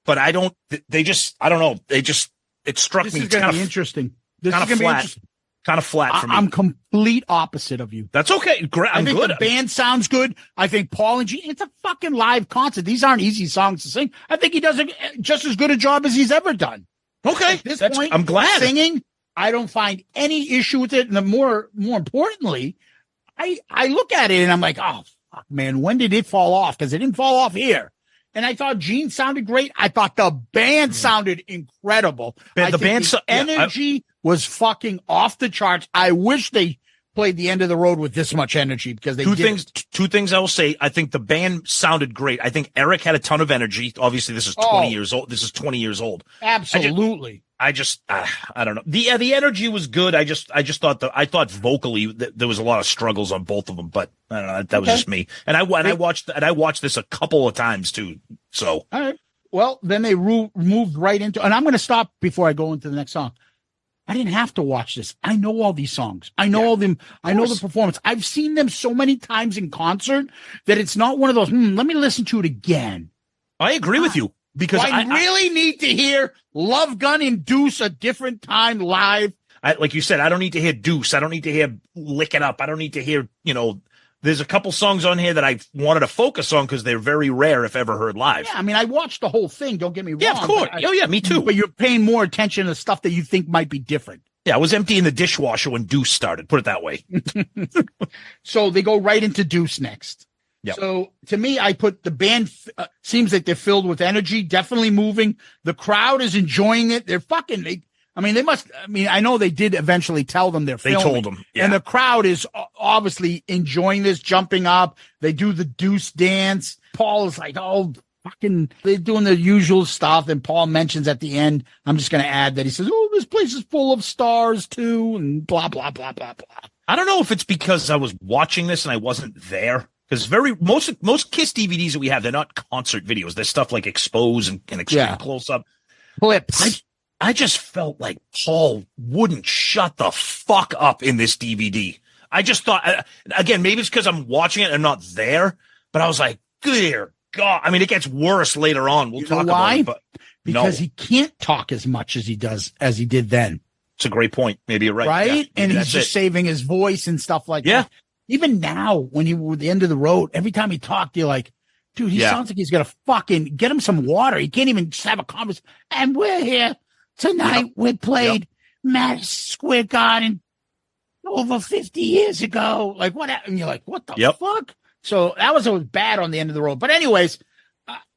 but I don't know. It struck me. This is going to be interesting. This is going to be interesting. Kind of flat for me. I'm complete opposite of you. That's okay. Great. I think the band sounds good. I think Paul and Gene, it's a fucking live concert. These aren't easy songs to sing. I think he does just as good a job as he's ever done. Okay. At this point, I'm glad. Singing, I don't find any issue with it. And the more importantly, I look at it and I'm like, oh, fuck, man, when did it fall off? Because it didn't fall off here. And I thought Gene sounded great. I thought the band sounded incredible. The energy was fucking off the charts. I wish they played the end of the road with this much energy, because they two things I will say. I think the band sounded great. I think Eric had a ton of energy. Obviously, this is 20 years old. This is 20 years old. Absolutely. I don't know. The energy was good. I thought vocally there was a lot of struggles on both of them, but I don't know. That was just me. And I watched this a couple of times too. So. All right. Well, then they moved right into, and I'm going to stop before I go into the next song. I didn't have to watch this. I know all these songs. I know all them. I know the performance. I've seen them so many times in concert that it's not one of those, let me listen to it again. I agree with you, because I really need to hear Love Gun and Deuce a different time live. Like you said, I don't need to hear Deuce. I don't need to hear Lick It Up. I don't need to hear, there's a couple songs on here that I wanted to focus on because they're very rare if ever heard live. Yeah, I mean, I watched the whole thing. Don't get me wrong. Yeah, of course. Me too. But you're paying more attention to stuff that you think might be different. Yeah, I was emptying the dishwasher when Deuce started. Put it that way. So they go right into Deuce next. Yep. So to me, I put the band seems like they're filled with energy, definitely moving. The crowd is enjoying it. They're I know they did eventually tell them they're filming. They told them. Yeah. And the crowd is obviously enjoying this, jumping up. They do the Deuce dance. Paul is like, oh, fucking, they're doing the usual stuff. And Paul mentions at the end, I'm just going to add that he says, oh, this place is full of stars too, and blah, blah, blah, blah, blah. I don't know if it's because I was watching this and I wasn't there. Because most KISS DVDs that we have, they're not concert videos. They're stuff like Expose and Extreme Close-Up. Clips. I just felt like Paul wouldn't shut the fuck up in this DVD. I just thought, again, maybe it's because I'm watching it and I'm not there, but I was like, dear God. I mean, it gets worse later on. We'll talk about it. But because he can't talk as much as he did then. It's a great point. Maybe you're right. Right? Yeah, and he's just saving his voice and stuff like that. Even now, when he was at the end of the road, every time he talked, you're like, dude, he sounds like he's going to fucking get him some water. He can't even just have a conversation. And we're here. Tonight we played Madison Square Garden over 50 years ago. Like, what? And you're like, what the fuck? So that was bad on the end of the road. But anyways,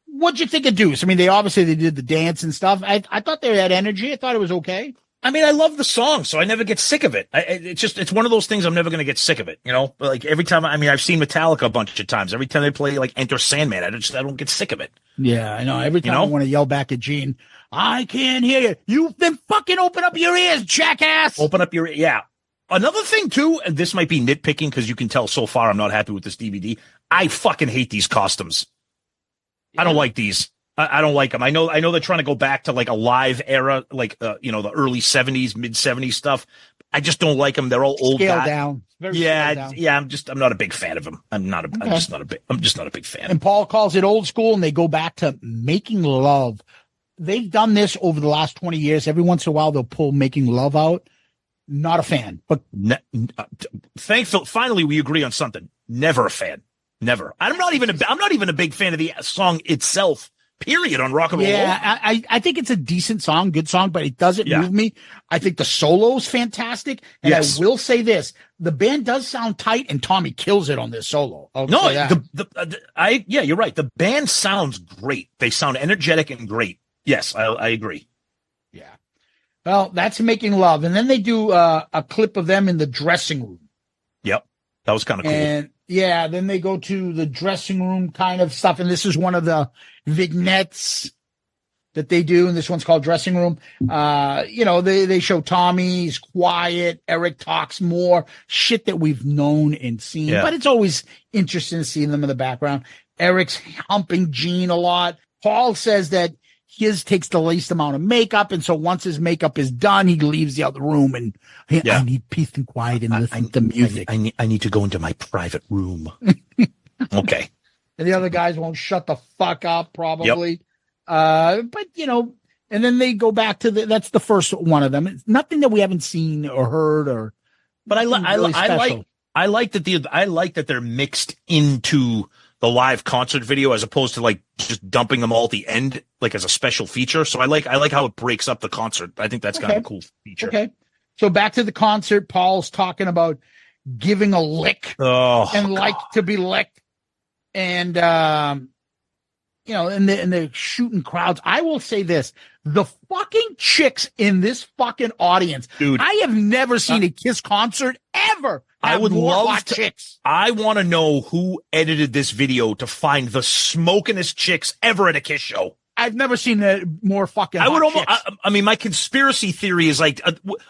what'd you think of Deuce? I mean, they did the dance and stuff. I thought they had energy. I thought it was okay. I mean, I love the song, so I never get sick of it. It's one of those things I'm never going to get sick of it. Like every time, I've seen Metallica a bunch of times. Every time they play like Enter Sandman, I don't get sick of it. Yeah, I know. Every time I want to yell back at Gene, I can't hear you. You then fucking open up your ears, jackass. Open up your, yeah. Another thing too, and this might be nitpicking because you can tell so far I'm not happy with this DVD. I fucking hate these costumes. I don't like these. I don't like them. I know they're trying to go back to like a live era, like the early 70s, mid 70s stuff. I just don't like them. They're all old Scale guys. down. I'm not a big fan of them. I'm just not a big fan. And Paul calls it old school, and they go back to making love. They've done this over the last 20 years. Every once in a while, they'll pull making love out. Not a fan, but thankfully, finally, we agree on something. Never a fan. Never. I'm not even a big fan of the song itself. Period. On Rock and Roll. Yeah, I think it's a decent song, good song, but it doesn't move me. I think the solo is fantastic, and I will say this: the band does sound tight, and Tommy kills it on this solo. You're right. The band sounds great. They sound energetic and great. Yes, I agree. Yeah. Well, that's making love, and then they do a clip of them in the dressing room. Yep, that was kind of cool. And then they go to the dressing room kind of stuff, and this is one of the vignettes that they do, and this one's called Dressing Room. They show Tommy's quiet, Eric talks more, shit that we've known and seen, but it's always interesting to see them in the background. Eric's humping Gene a lot. Paul says that his takes the least amount of makeup, and so once his makeup is done, he leaves the other room, and I need peace and quiet and listen to music. I need to go into my private room. Okay. And the other guys won't shut the fuck up, probably. Yep. And then they go back to that's the first one of them. It's nothing that we haven't seen or heard but I like that they're mixed into the live concert video as opposed to like just dumping them all at the end, like as a special feature. So I like how it breaks up the concert. I think that's kind of a cool feature. Okay. So back to the concert, Paul's talking about giving a lick and like to be licked. And, and they're shooting crowds. I will say this, the fucking chicks in this fucking audience, dude, I have never seen a KISS concert ever. I would love chicks. I want to know who edited this video to find the smokingest chicks ever at a KISS show. I've never seen more fucking. My conspiracy theory is like,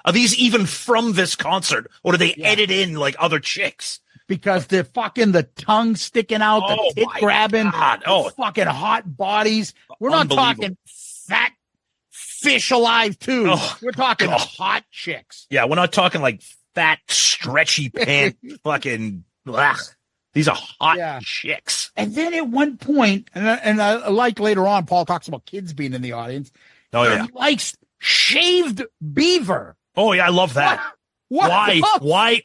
are these even from this concert, or do they edit in like other chicks? Because they're fucking the tongue sticking out, the tit grabbing, fucking hot bodies. We're not talking fat fish alive too. We're talking hot chicks. Yeah, we're not talking like fat, stretchy pant, fucking. These are hot chicks. And then at one point, and I like later on, Paul talks about kids being in the audience. Oh yeah, he likes shaved beaver. Oh yeah, I love that. Why? Why is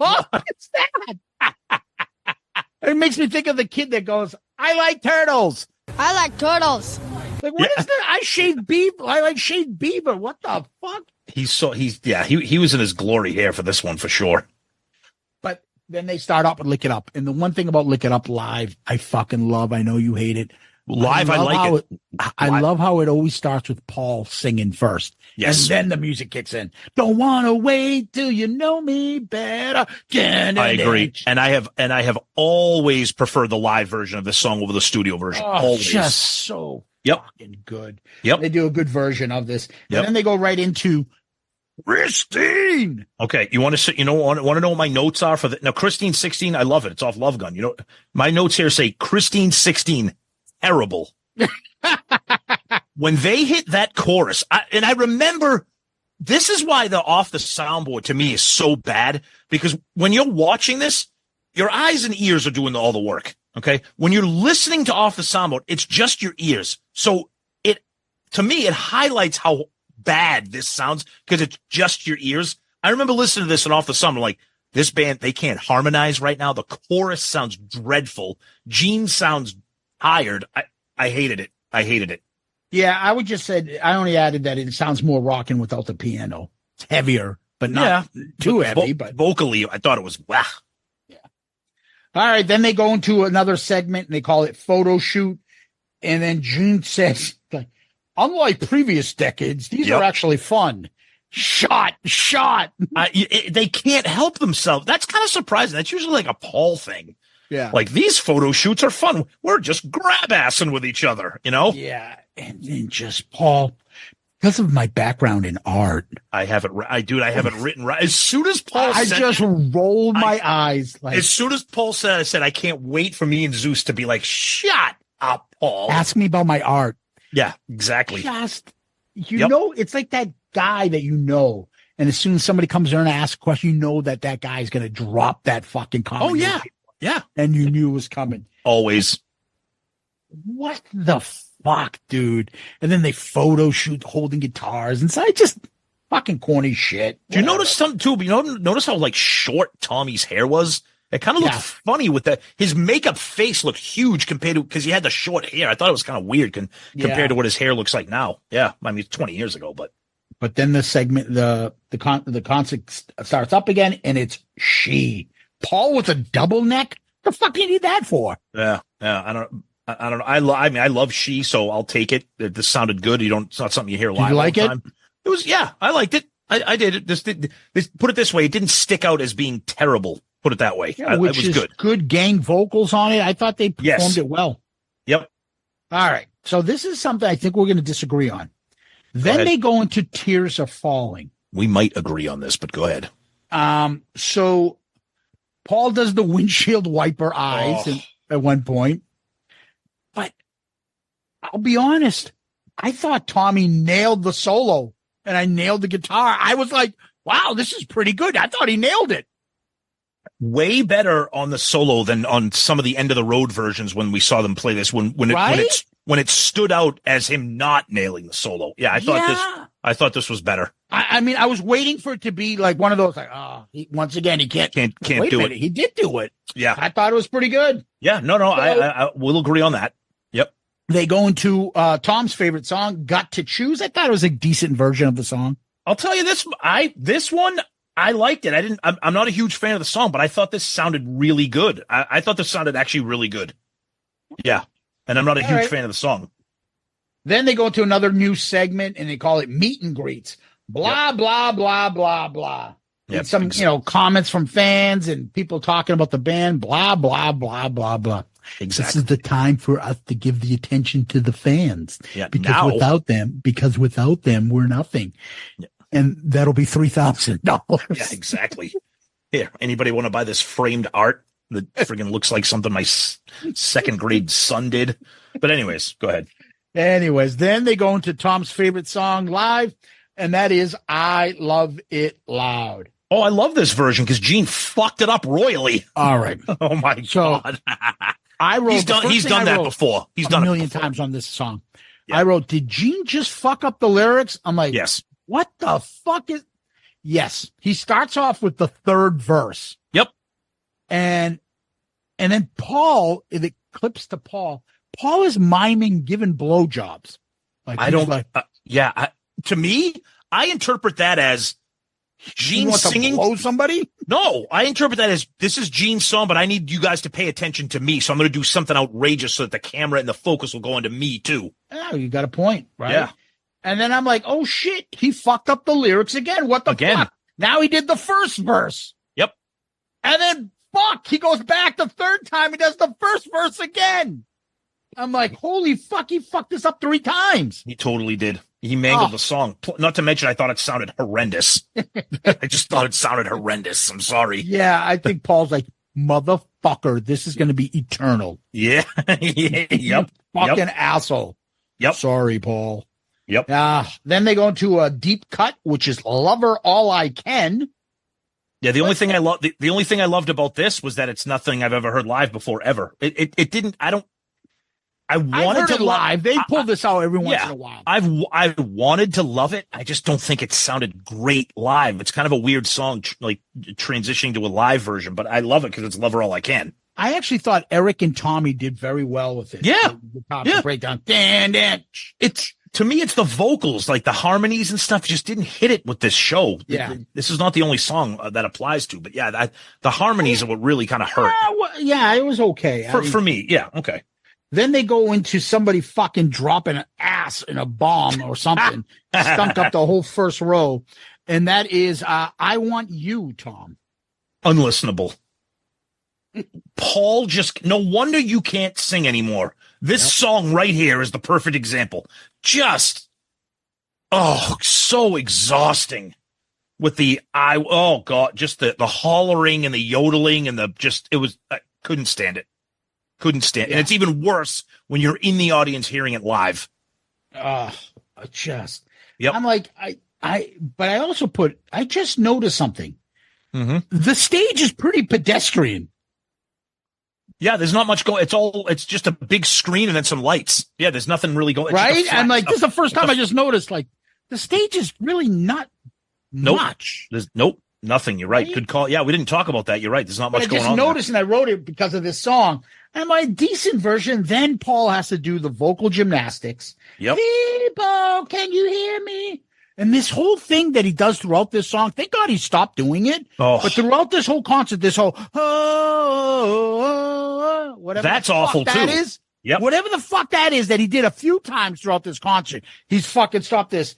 that? It makes me think of the kid that goes, "I like turtles." I like turtles. Like, what is that? I shaved beaver. I like shaved beaver. What the fuck? He was in his glory here for this one for sure. But then they start up and Lick It Up. And the one thing about Lick It Up live, I fucking love. I know you hate it. Live, I like it. I love how it always starts with Paul singing first. Yes. And then the music kicks in. Don't want to wait till you know me better. I agree. And I have always preferred the live version of this song over the studio version. Always. Just so fucking good. Yep. They do a good version of this. And then they go right into Christine. Okay. You want to know what my notes are for now? Christine 16. I love it. It's off Love Gun. My notes here say Christine 16. Terrible. When they hit that chorus, I remember this is why the off the soundboard to me is so bad, because when you're watching this, your eyes and ears are doing all the work. Okay. When you're listening to off the soundboard, it's just your ears. So to me, it highlights how bad this sounds because it's just your ears. I remember listening to this and off the soundboard, like, this band, they can't harmonize right now. The chorus sounds dreadful. Gene sounds tired. I hated it. Yeah, I would just say I only added that it sounds more rocking without the piano. It's heavier, but not too heavy. But vocally, I thought it was wow. Yeah. All right, then they go into another segment and they call it photo shoot, and then Gene says, like, unlike previous decades, these are actually fun. Shot. They can't help themselves. That's kind of surprising. That's usually like a Paul thing. Yeah. Like, these photo shoots are fun. We're just grab-assing with each other, Yeah. And then just Paul, because of my background in art. I have it written right. As soon as Paul rolled my eyes. Like, as soon as Paul said, I can't wait for me and Zeus to be like, shut up, Paul. Ask me about my art. Yeah, exactly. Just, it's like that guy that you know. And as soon as somebody comes there and asks a question, you know that guy is going to drop that fucking comment. Oh, yeah. Yeah. And you knew it was coming. Always. What the fuck, dude? And then they photo shoot holding guitars. And so I just fucking corny shit. Do you notice something too? But notice how like short Tommy's hair was? It kind of looked funny with that. His makeup face looked huge compared to, because he had the short hair. I thought it was kind of weird compared to what his hair looks like now. Yeah. I mean, 20 years ago, but then the segment, the concert starts up again, and it's She. Paul with a double neck? The fuck do you need that for? Yeah. I don't know. I love She, so I'll take it. This sounded good. It's not something you hear live. Did you like all the it? time. It was, I liked it. I did it. This put it this way, it didn't stick out as being terrible. Put it that way. Yeah, which it was is good gang vocals on it. I thought they performed it well. Yep. All right. So this is something I think we're going to disagree on. Then they go into Tears Are Falling. We might agree on this, but go ahead. So Paul does the windshield wiper eyes at one point. But I'll be honest. I thought Tommy nailed the solo and I nailed the guitar. I was like, wow, this is pretty good. I thought he nailed it. Way better on the solo than on some of the end of the road versions when we saw them play this, when it stood out as him not nailing the solo. Yeah, I thought this was better. I mean, I was waiting for it to be like one of those, like, once again, he can't do it. He did do it. Yeah. I thought it was pretty good. Yeah, no, I will agree on that. Yep. They go into Tom's favorite song, Got to Choose. I thought it was a decent version of the song. I'll tell you this one, I liked it. I'm not a huge fan of the song, but I thought this sounded really good. I thought this sounded actually really good. Yeah. And I'm not a huge fan of the song. Then they go to another new segment and they call it Meet and Greets. Blah, blah, blah, blah, blah. Yep. And some, comments from fans and people talking about the band. Blah, blah, blah, blah, blah. Exactly. This is the time for us to give the attention to the fans. Yeah. Because without them, we're nothing. Yeah. And that'll be $3,000. Yeah, exactly. Here, anybody want to buy this framed art that friggin' looks like something my second grade son did? But anyways, go ahead. Then they go into Tom's favorite song live, and that is I Love It Loud. Oh, I love this version because Gene fucked it up royally. All right. Oh my God. I wrote. He's done that before. He's done it a million times on this song. Yeah. I wrote, did Gene just fuck up the lyrics? I'm like, yes. What the fuck is? Yes, he starts off with the third verse. Yep. And then Paul, it clips to Paul. Paul is miming giving blowjobs. Like, to me, I interpret that as Gene singing. To blow somebody? No, I interpret that as this is Gene's song, but I need you guys to pay attention to me. So I'm going to do something outrageous so that the camera and the focus will go into me too. Oh, you got a point, right? Yeah. And then I'm like, oh shit, he fucked up the lyrics again. What the fuck? Now he did the first verse. Yep. And then fuck, he goes back the third time. He does the first verse again. I'm like, holy fuck, he fucked this up 3 times. He totally did. He mangled the song. Not to mention, I thought it sounded horrendous. I just thought it sounded horrendous. I'm sorry. Yeah, I think Paul's like, motherfucker, this is going to be eternal. Yeah. Yep. Fucking asshole. Yep. Sorry, Paul. Yep. Then they go into a deep cut, which is Lover All I Can. Yeah, the only thing I loved about this was that it's nothing I've ever heard live before ever. It didn't. I wanted to live. They pull this out every once in a while. I wanted to love it. I just don't think it sounded great live. It's kind of a weird song, like transitioning to a live version, but I love it because it's Lover All I Can. I actually thought Eric and Tommy did very well with it. Yeah. The breakdown. To me, it's the vocals, like the harmonies and stuff just didn't hit it with this show. Yeah. This is not the only song that applies to, but yeah, the harmonies are what really kind of hurt. Yeah, it was okay. For me. Yeah. Okay. Then they go into somebody fucking dropping an ass in a bomb or something. Stunk up the whole first row. And that is, I Want You, Tom. Unlistenable. Paul no wonder you can't sing anymore. This song right here is the perfect example. Just, so exhausting with just the hollering and the yodeling and I couldn't stand it. Couldn't stand it. And it's even worse when you're in the audience hearing it live. Just. Yep. I'm like, but I also I just noticed something. Mm-hmm. The stage is pretty pedestrian. Yeah, there's not much going. It's just a big screen and then some lights. Yeah, there's nothing really going. Right? I'm like, this is the first time I just noticed, like, the stage is really not much. There's nothing. You're right. Good call. Yeah, we didn't talk about that. You're right. There's not much going on. I just noticed, and I wrote it because of this song. And my decent version, then Paul has to do the vocal gymnastics. Yep. People, can you hear me? And this whole thing that he does throughout this song, thank God he stopped doing it. Oh. But throughout this whole concert, this whole whatever that's awful that too. Is, yep. Whatever the fuck that is that he did a few times throughout this concert, he's fucking stopped this.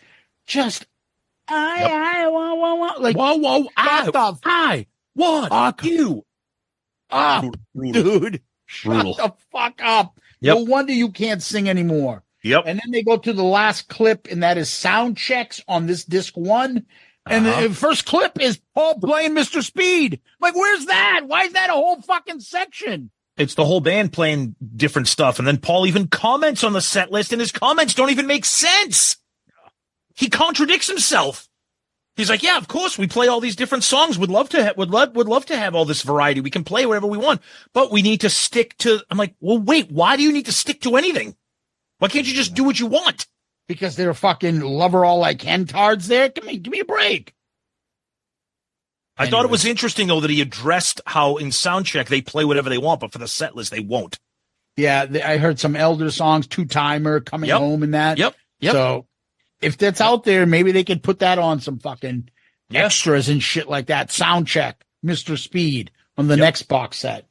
Just like what you up, dude. Brutal. Shut the fuck up. Yep. No wonder you can't sing anymore. Yep. And then they go to the last clip, and that is sound checks on this disc 1. And the first clip is Paul playing Mr. Speed. Like, where's that? Why is that a whole fucking section? It's the whole band playing different stuff. And then Paul even comments on the set list, and his comments don't even make sense. He contradicts himself. He's like, yeah, of course we play all these different songs. Would love to have all this variety. We can play whatever we want, but we need to stick to. I'm like, well, wait, why do you need to stick to anything? Why can't you just do what you want? Because they're fucking lover all like hentards there. Give me a break. I thought it was interesting though that he addressed how in soundcheck they play whatever they want, but for the set list they won't. Yeah, I heard some Elder songs, Two Timer, Coming Home, and that. Yep. So if that's out there, maybe they could put that on some fucking extras and shit like that. Sound check, Mr. Speed on the next box set.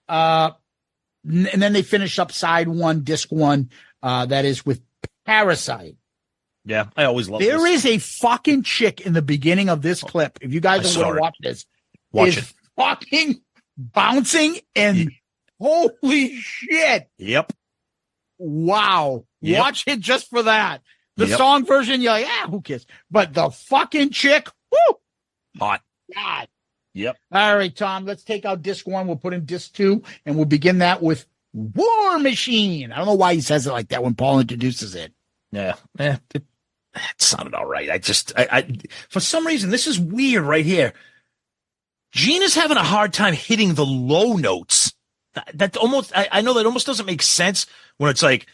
And then they finish up side 1, disc 1. That is with Parasite. Yeah, I always love There this. is a fucking chick in the beginning of this clip. If you guys don't want to watch this, watch it. Fucking bouncing and holy shit. Yep. Wow. Yep. Watch it just for that. The song version, you're like, who cares? But the fucking chick, whoo, hot. God. Yep. All right, Tom, let's take out disc 1. We'll put in disc 2, and we'll begin that with War Machine. I don't know why he says it like that when Paul introduces it. Yeah. It sounded all right. I for some reason, this is weird right here. Gene is having a hard time hitting the low notes. That almost, I know that almost doesn't make sense when it's like,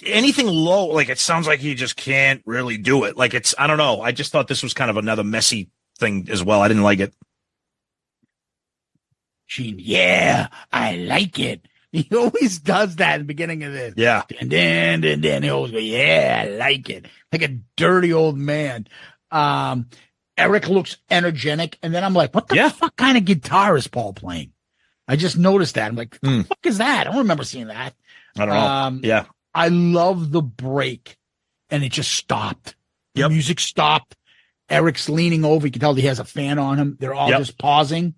anything low, like it sounds like he just can't really do it. Like I don't know. I just thought this was kind of another messy thing as well. I didn't like it. Gene, yeah, I like it. He always does that in the beginning of this. Yeah. And then he always go, yeah, I like it. Like a dirty old man. Eric looks energetic. And then I'm like, what the fuck kind of guitar is Paul playing? I just noticed that. I'm like, what the fuck is that? I don't remember seeing that. I don't know. Yeah. I love the break. And it just stopped. The music stopped. Eric's leaning over. You can tell he has a fan on him. They're all just pausing.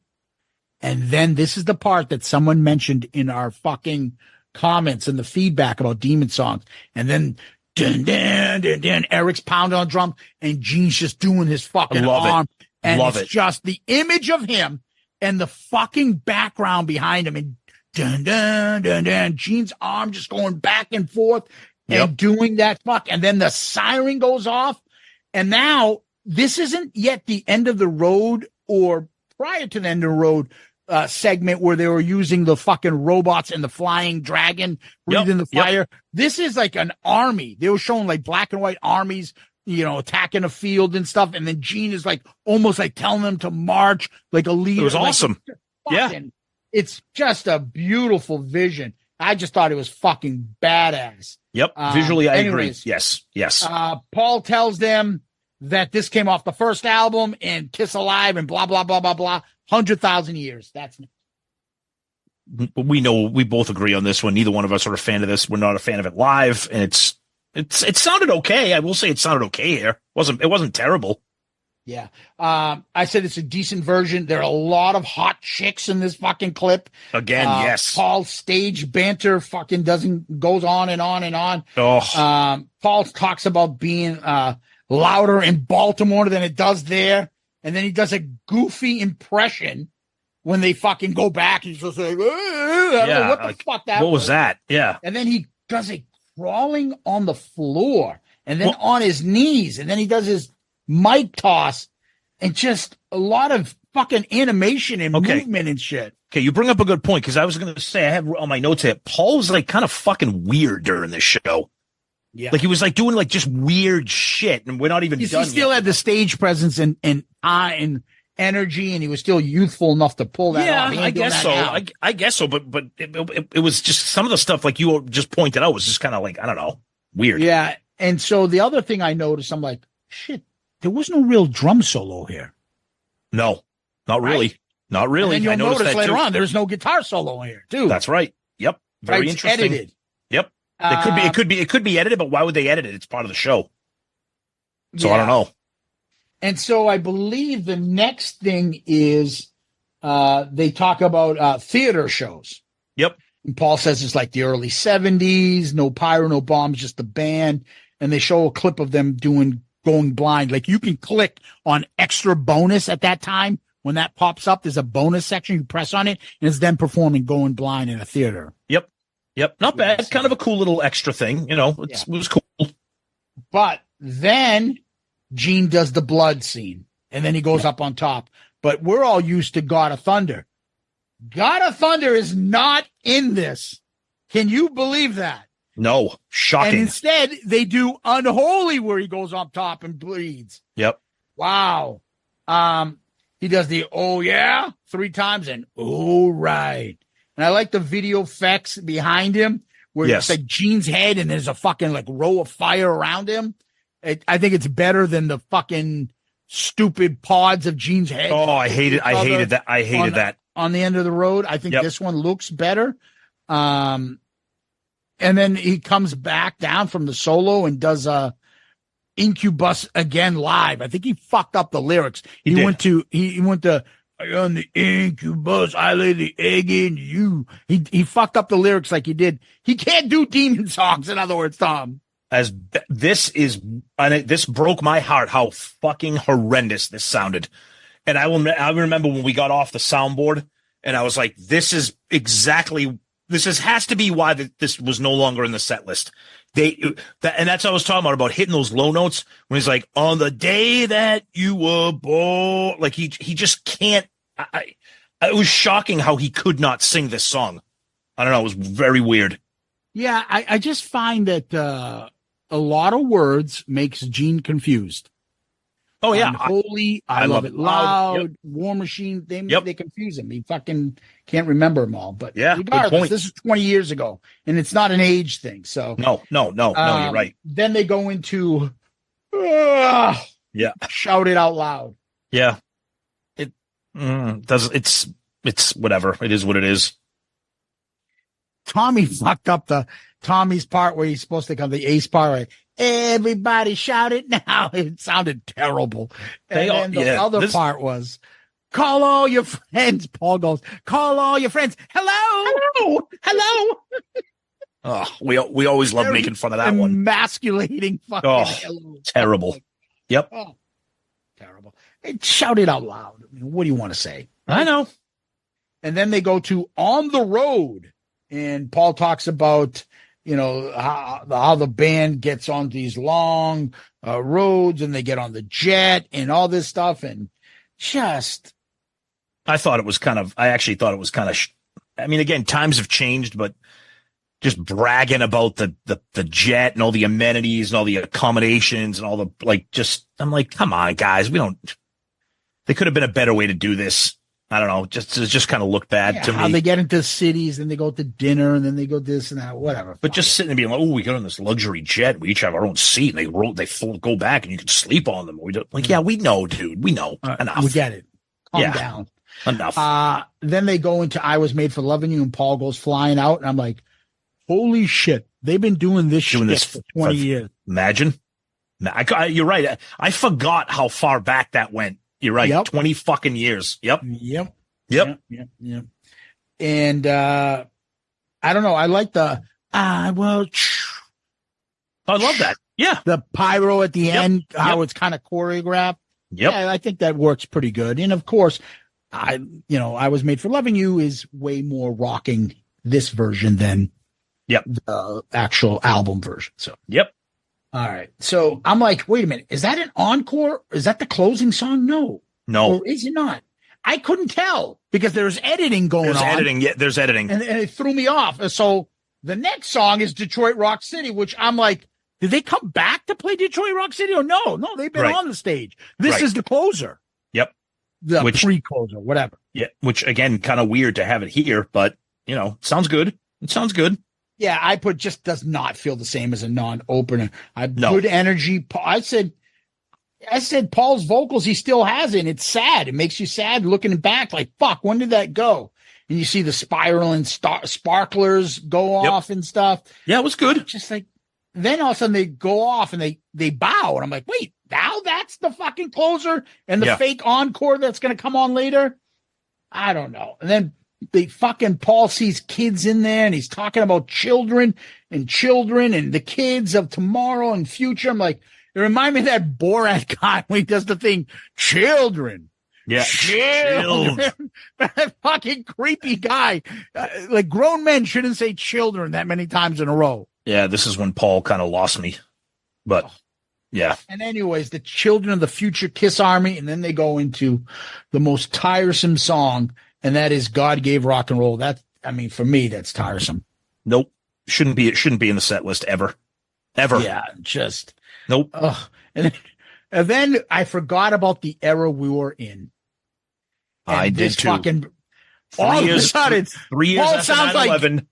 And then this is the part that someone mentioned in our fucking comments and the feedback about Demon songs. And then dun, dun, dun, dun, Eric's pounding on drum and Gene's just doing his fucking arm. And it's just the image of him and the fucking background behind him. And dun, dun, dun, dun, Gene's arm just going back and forth and doing that fuck. And then the siren goes off. And now this isn't yet the end of the road or prior to the end of the road segment where they were using the fucking robots and the flying dragon breathing the fire. This is like an army. They were showing like black and white armies, attacking a field and stuff. And then Gene is like almost like telling them to march like a leader. It was awesome. It's just a beautiful vision. I just thought it was fucking badass. Yep. Visually, I agree. Yes. Paul tells them that this came off the first album and Kiss Alive and blah, blah, blah, blah, blah. 100,000 years. That's we know we both agree on this one. Neither one of us are a fan of this. We're not a fan of it live, and it sounded okay. I will say it sounded okay here. It wasn't terrible. Yeah. I said it's a decent version. There are a lot of hot chicks in this fucking clip. Again, yes. Paul's stage banter fucking goes on and on and on. Oh. Paul talks about being louder in Baltimore than it does there. And then he does a goofy impression when they fucking go back. He's just like, I don't know what the fuck that was. What was that? Yeah. And then he does a crawling on the floor and then on his knees. And then he does his mic toss and just a lot of fucking animation and movement and shit. Okay, you bring up a good point because I was going to say I have on my notes here. Paul was like kind of fucking weird during this show. Yeah, like he was like doing like just weird shit, and we're not even done. He still had the stage presence and energy, and he was still youthful enough to pull that off. I guess so. I guess so. But it was just some of the stuff like you just pointed out was just kind of like, I don't know, weird. Yeah, and so the other thing I noticed, I'm like, shit, there was no real drum solo here. No, not really. Right? Not really. And you'll notice later on, there's no guitar solo here, too. That's right. Yep. Very interesting. Edited. Yep. It could be edited, but why would they edit it? It's part of the show. So I don't know. And so I believe the next thing is they talk about theater shows. Yep. And Paul says it's like the early 70s, no pyro, no bombs, just the band. And they show a clip of them going blind. Like you can click on extra bonus at that time. When that pops up, there's a bonus section. You press on it, and it's them performing Going Blind in a theater. Yep. Not bad. It's kind of a cool little extra thing. You know, it was cool. But then Gene does the blood scene, and then he goes up on top. But we're all used to God of Thunder. God of Thunder is not in this. Can you believe that? No. Shocking. And instead, they do Unholy, where he goes up top and bleeds. Yep. Wow. He does the "oh yeah" 3 times and "oh right." And I like the video effects behind him where it's like Gene's head and there's a fucking like row of fire around him. I think it's better than the fucking stupid pods of Gene's head. Oh, I hated that. I hated that. On the end of the road. I think this one looks better. And then he comes back down from the solo and does Incubus again live. I think he fucked up the lyrics. He went to on the incubus, I lay the egg in you. He fucked up the lyrics like he did. He can't do demon songs, in other words, Tom. This broke my heart how fucking horrendous this sounded. And I remember when we got off the soundboard and I was like, this has to be why this was no longer in the set list. And that's what I was talking about hitting those low notes when he's like, on the day that you were born, like he just can't. It was shocking how he could not sing this song. I don't know. It was very weird. Yeah. I just find that, a lot of words makes Gene confused. Oh yeah. Unholy. I love it loud. Yep. War Machine. They confuse him. He fucking can't remember them all, but regardless, this is 20 years ago and it's not an age thing. So no, you're right. Then they go into, shout it out loud. Yeah. It's whatever. It is what it is. Tommy fucked up Tommy's part where he's supposed to come, the Ace part, right? Everybody shout it now. It sounded terrible. And then the other part was, call all your friends. Paul goes, call all your friends. Hello. Oh, we always love making fun of that one. Emasculating fucking hello. Terrible. Yep. Oh, terrible. Shout it out loud. I mean, what do you want to say? I know. And then they go to On the Road. And Paul talks about, how the band gets on these long roads and they get on the jet and all this stuff. And just. I actually thought it was kind of, I mean, again, times have changed, but just bragging about the jet and all the amenities and all the accommodations and all the, I'm like, come on, guys, there could have been a better way to do this. I don't know. Just kind of looked bad to me. How they get into cities and they go to dinner and then they go this and that, whatever. But just sitting there being like, oh, we got on this luxury jet. We each have our own seat. And they go back and you can sleep on them. We know, dude. We know. Enough. We get it. Calm down. Enough. Then they go into I Was Made for Loving You and Paul goes flying out. And I'm like, holy shit. They've been doing this for 20 years. Imagine. You're right. I forgot how far back that went. You're right. Yep. 20 fucking years. Yep. And I don't know. I like I love that. Yeah. The pyro at the end, how it's kind of choreographed. Yep. Yeah, I think that works pretty good. And of course, I Was Made for Loving You is way more rocking this version than Yep. The actual album version. So, Yep. all right. So I'm like, wait a minute. Is that an encore? Is that the closing song? No. No. Or is it not? I couldn't tell because there's editing going There's on. editing. Yeah, there's editing. And it threw me off. And so the next song is Detroit Rock City, which I'm like, did they come back to play Detroit Rock City or no? No, they've been Right. on the stage. This Right. is the closer. Yep. The pre-closer, whatever. Yeah. Which again, kind of weird to have it here, but sounds good. It sounds good. Yeah, I put just does not feel the same as a non-opener. No. Good energy. I said Paul's vocals, he still has it. And it's sad. It makes you sad looking back like, fuck, when did that go? And you see the spiraling sparklers go off and stuff. Yeah, it was good. Just like, then all of a sudden they go off and they bow. And I'm like, wait, now that's the fucking closer and the fake encore that's going to come on later? I don't know. And then Paul sees kids in there and he's talking about children and the kids of tomorrow and future. I'm like, it reminds me of that Borat guy when he does the thing, children. Yeah. Children. That fucking creepy guy. Like grown men shouldn't say children that many times in a row. Yeah, this is when Paul kind of lost me. But yeah. And anyways, the children of the future KISS Army. And then they go into the most tiresome song. And that is God Gave Rock and Roll. For me, that's tiresome. Nope. It shouldn't be in the set list ever. Ever. Yeah, just. Nope. And then I forgot about the era we were in. And I did too. All of a sudden, 3 years Paul after sounds 9/11. like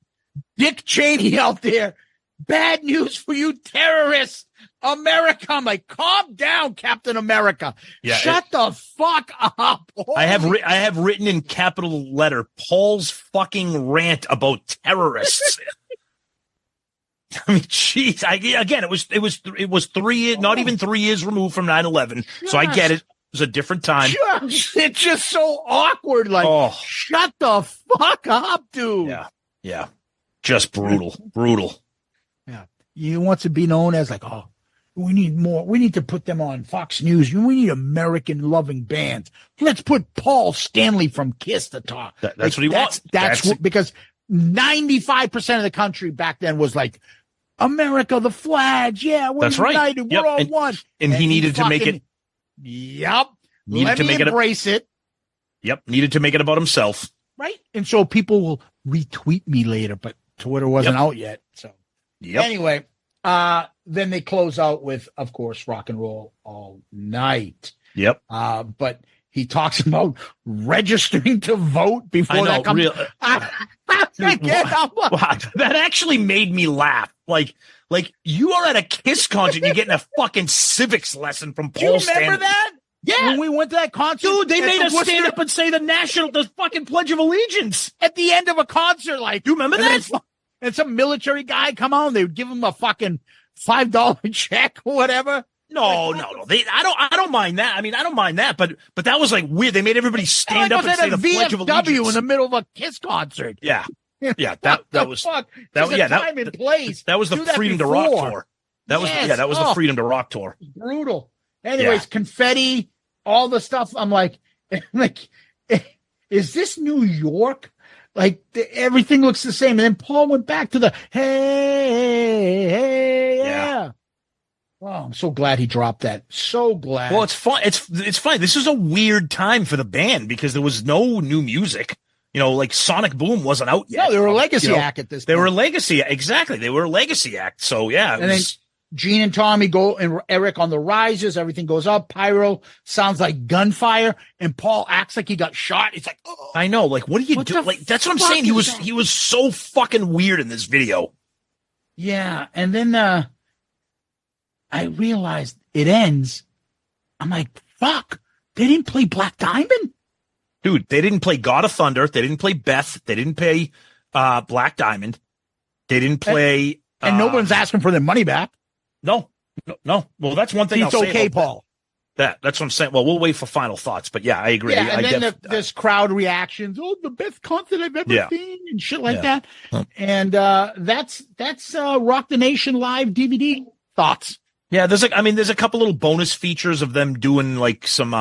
Dick Cheney out there. Bad news for you terrorists. America. I'm like, calm down, Captain America. Yeah, Shut the fuck up. I have written in capital letter Paul's fucking rant about terrorists. I mean, jeez. It was 3 years, not even 3 years removed from 9/11. So I get it. It was a different time. It's just so awkward. Like, shut the fuck up, dude. Yeah. Yeah. Just brutal. Brutal. Yeah. He wants to be known as like, we need more. We need to put them on Fox News. We need American loving bands. Let's put Paul Stanley from KISS to talk. That's what he wants. Because 95% of the country back then was like, America, the flags. Yeah, we're united. We're all one. And he needed to make it. Yep. Let me embrace it. Yep. Needed to make it about himself. Right. And so people will retweet me later, but Twitter wasn't out yet. So anyway, then they close out with, of course, Rock and Roll All Night. Yep. But he talks about registering to vote before that comes. That actually made me laugh. Like you are at a KISS concert, and you're getting a fucking civics lesson from Paul Stanley. Do you remember that? Yeah. When we went to that concert. Dude, they made us stand up and say the fucking Pledge of Allegiance at the end of a concert. Like, you remember that? And some military guy come on, they would give him a fucking $5 check or whatever. No. I don't mind that. I mean, I don't mind that, but that was like weird. They made everybody stand up and say the Pledge of Allegiance in the middle of a KISS concert. Yeah. Yeah, that was time and place. That was the Freedom to Rock tour. That was the Freedom to Rock tour. Brutal. Anyways, confetti, all the stuff. I'm like, is this New York? Like everything looks the same. And then Paul went back to the hey, yeah. Wow, I'm so glad he dropped that. So glad. Well, it's fun. It's fine. This is a weird time for the band because there was no new music. Like Sonic Boom wasn't out yet. No, they were a legacy act at this point. They were a legacy. Exactly. They were a legacy act. So, yeah. Then Gene and Tommy go, and Eric on the rises. Everything goes up. Pyro sounds like gunfire. And Paul acts like he got shot. It's like, I know. Like, what are you doing? Like, that's what I'm saying. He was so fucking weird in this video. Yeah. And then I realized it ends. I'm like, fuck. They didn't play Black Diamond? Dude, they didn't play God of Thunder. They didn't play Beth. They didn't play Black Diamond. They didn't play. And no one's asking for their money back. No. Well, that's one thing I'll say. It's okay, Paul. That's what I'm saying. Well, we'll wait for final thoughts. But yeah, I agree. Yeah, and then there's crowd reactions. Oh, the best concert I've ever seen and shit like that. And that's Rock the Nation live DVD thoughts. Yeah, there's a couple little bonus features of them doing like some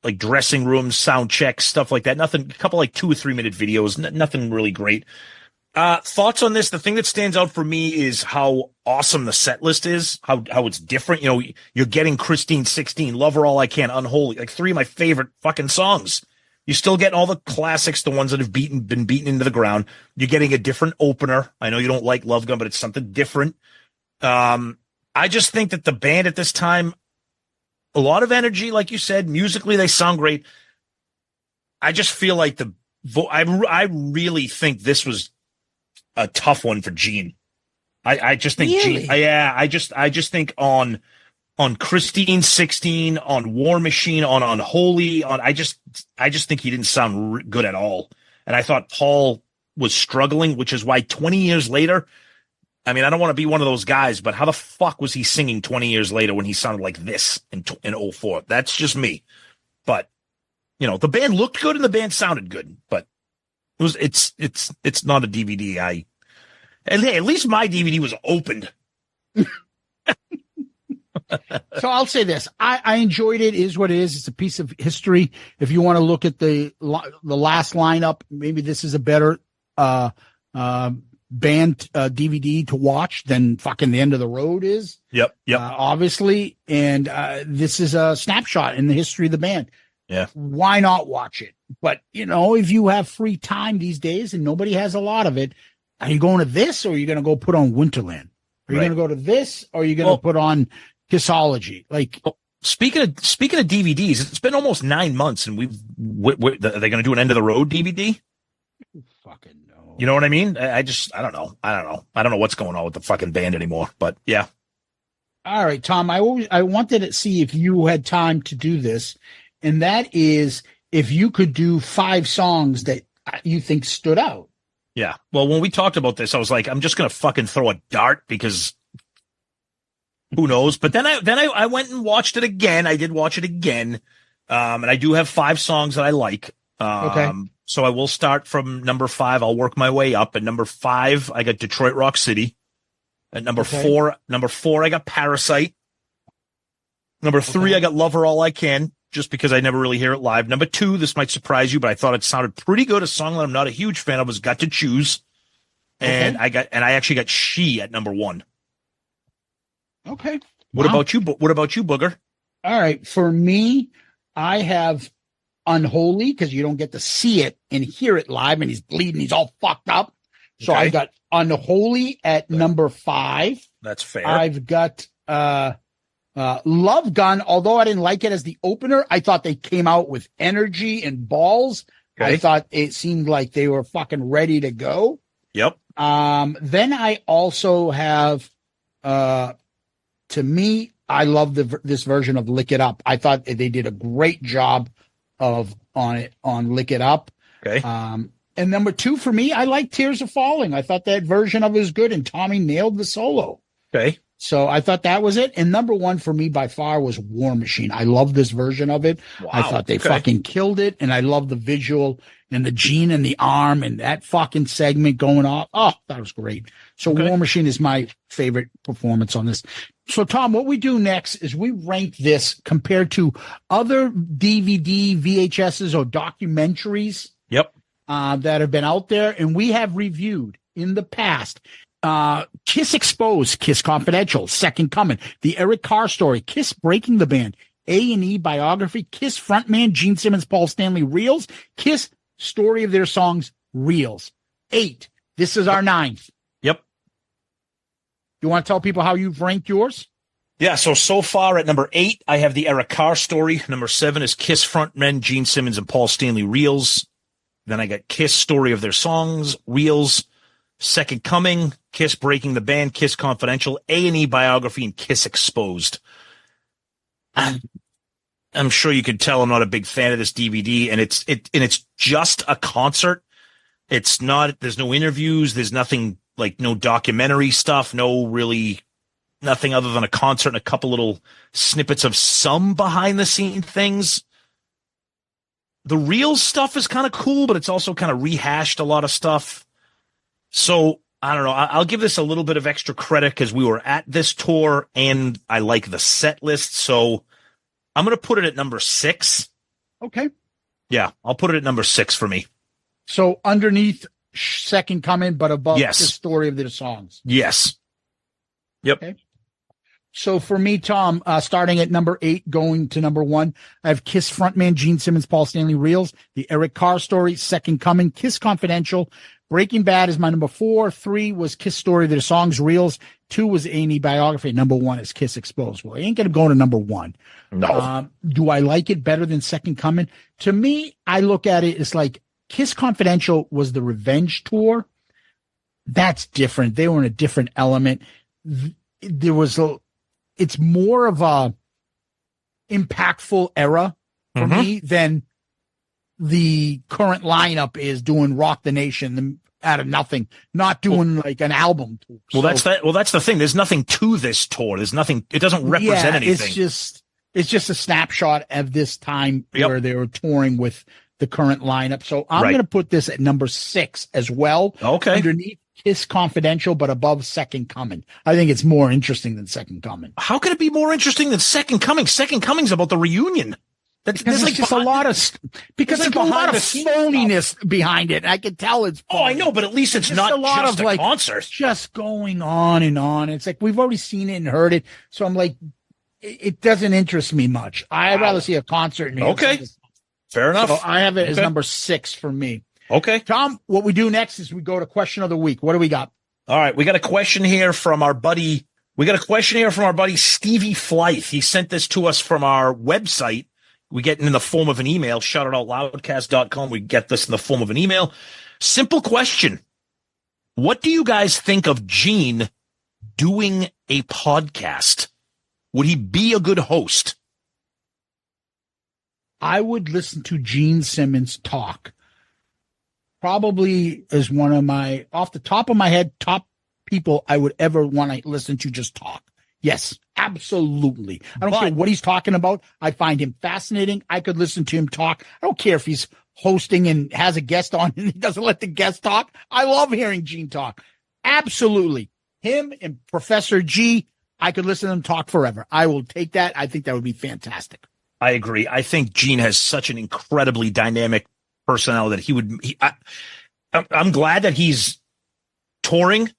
like dressing rooms, sound checks, stuff like that. Nothing, a couple like 2 or 3 minute videos, nothing really great. Thoughts on this? The thing that stands out for me is how awesome the set list is, how it's different. You know, you're getting Christine 16, Love Her All I Can, Unholy, like 3 of my favorite fucking songs. You're still getting all the classics, the ones that have been beaten into the ground. You're getting a different opener. I know you don't like Love Gun, but it's something different. I just think that the band at this time, a lot of energy, like you said, musically they sound great. I just feel like I really think this was a tough one for Gene. I just think really? Gene. Yeah, I just think on Christine 16, on War Machine, on Unholy, I just think he didn't sound good at all. And I thought Paul was struggling, which is why 20 years later, I mean, I don't want to be one of those guys, but how the fuck was he singing 20 years later when he sounded like this in 04? That's just me. But, you know, the band looked good and the band sounded good, but it's not a DVD. At least my DVD was opened. So I'll say this. I enjoyed it. It is what it is. It's a piece of history. If you want to look at the last lineup, maybe this is a better band DVD to watch than fucking The End of the Road is. Yep. Obviously. And this is a snapshot in the history of the band. Yeah. Why not watch it? But, you know, if you have free time these days and nobody has a lot of it, are you going to this or are you going to go put on Winterland? Are you going to go to this or are you going to put on Kissology? Like, speaking of DVDs, it's been almost 9 months and are they going to do an End of the Road DVD? Fucking no. You know what I mean? I don't know. I don't know what's going on with the fucking band anymore, but yeah. All right, Tom, I wanted to see if you had time to do this. And that is if you could do 5 songs that you think stood out. Yeah. Well, when we talked about this, I was like, I'm just going to fucking throw a dart because who knows? But then I went and watched it again. I did watch it again. And I do have 5 songs that I like. Okay. So I will start from number 5. I'll work my way up. At number 5, I got Detroit Rock City. At number 4, I got Parasite. Number 3, I got Love Her All I Can, just because I never really hear it live. Number 2, this might surprise you, but I thought it sounded pretty good. A song that I'm not a huge fan of was Got to Choose. And I actually got She at number 1. Okay. What about you? What about you, Booger? All right. For me, I have Unholy because you don't get to see it and hear it live, and he's bleeding. He's all fucked up. So I got Unholy at number 5. That's fair. I've got Love Gun. Although I didn't like it as the opener, I thought they came out with energy and balls. I thought it seemed like they were fucking ready to go. Yep. Then I also have, to me, I love this version of Lick It Up. I thought they did a great job on Lick It Up. Okay. And number 2 for me, I like Tears Are Falling. I thought that version of it was good, and Tommy nailed the solo. Okay. So I thought that was it. And number 1 for me by far was War Machine. I love this version of it. Wow. I thought they fucking killed it. And I love the visual and the Gene and the arm and that fucking segment going off. Oh, that was great. So War Machine is my favorite performance on this. So Tom, what we do next is we rank this compared to other DVD, VHSs or documentaries. Yep. That have been out there. And we have reviewed in the past Kiss Exposed, Kiss Confidential, Second Coming, The Eric Carr Story, Kiss Breaking the Band, A&E Biography, Kiss Frontman Gene Simmons, Paul Stanley Reels, Kiss Story of Their Songs, Reels. 8. This is our 9th. Yep. You want to tell people how you've ranked yours? Yeah, so far at number 8, I have The Eric Carr Story. Number 7 is Kiss Frontmen Gene Simmons and Paul Stanley Reels. Then I got Kiss Story of Their Songs, Reels, Second Coming, Kiss Breaking the Band, Kiss Confidential, A&E Biography, and Kiss Exposed. I'm sure you could tell I'm not a big fan of this DVD, and it's just a concert. It's not. There's no interviews. There's nothing like no documentary stuff. Nothing other than a concert and a couple little snippets of some behind the scene things. The real stuff is kind of cool, but it's also kind of rehashed a lot of stuff. So I don't know. I'll give this a little bit of extra credit because we were at this tour and I like the set list. So I'm going to put it at number 6. Okay. Yeah, I'll put it at number 6 for me. So underneath Second Coming, but above Yes. the story of the songs. Yes. Yep. Okay. So for me, Tom, starting at number 8, going to number 1, I have KISS frontman Gene Simmons, Paul Stanley Reels, The Eric Carr Story, Second Coming, KISS Confidential. Breaking Bad is my number 4. 3 was KISS Story of the Songs, Reels. 2 was A&E Biography. Number 1 is KISS Exposed. Well, I ain't going to go to number 1. No. Do I like it better than Second Coming? To me, I look at it as like KISS Confidential was the revenge tour. That's different. They were in a different element. It's more of a impactful era for me than the current lineup is doing Rock the Nation out of nothing, not doing like an album tour. Well, that's the thing. There's nothing to this tour. There's nothing. It doesn't represent anything. It's just a snapshot of this time where they were touring with the current lineup. So I'm going to put this at number 6 as well. Okay. Underneath KISS Confidential, but above Second Coming. I think it's more interesting than Second Coming. How can it be more interesting than Second Coming? Second Coming's about the reunion. Because there's just a lot of phoniness behind it. I can tell it's phony. Oh, I know, but at least it's not just a concert. Just going on and on. It's like we've already seen it and heard it. So I'm like, it doesn't interest me much. I'd rather see a concert. Okay. Fair enough. So I have it as number 6 for me. Okay. Tom, what we do next is we go to question of the week. What do we got? All right. We got a question here from our buddy. Stevie Flythe. He sent this to us from our website. We get it in the form of an email. Shout it out loudcast.com. We get this in the form of an email. Simple question. What do you guys think of Gene doing a podcast? Would he be a good host? I would listen to Gene Simmons talk. Probably is one of my, off the top of my head, top people I would ever want to listen to just talk. Yes, absolutely. I don't care what he's talking about. I find him fascinating. I could listen to him talk. I don't care if he's hosting and has a guest on and he doesn't let the guest talk. I love hearing Gene talk. Absolutely. Him and Professor G, I could listen to them talk forever. I will take that. I think that would be fantastic. I agree. I think Gene has such an incredibly dynamic personality that I'm glad that he's touring,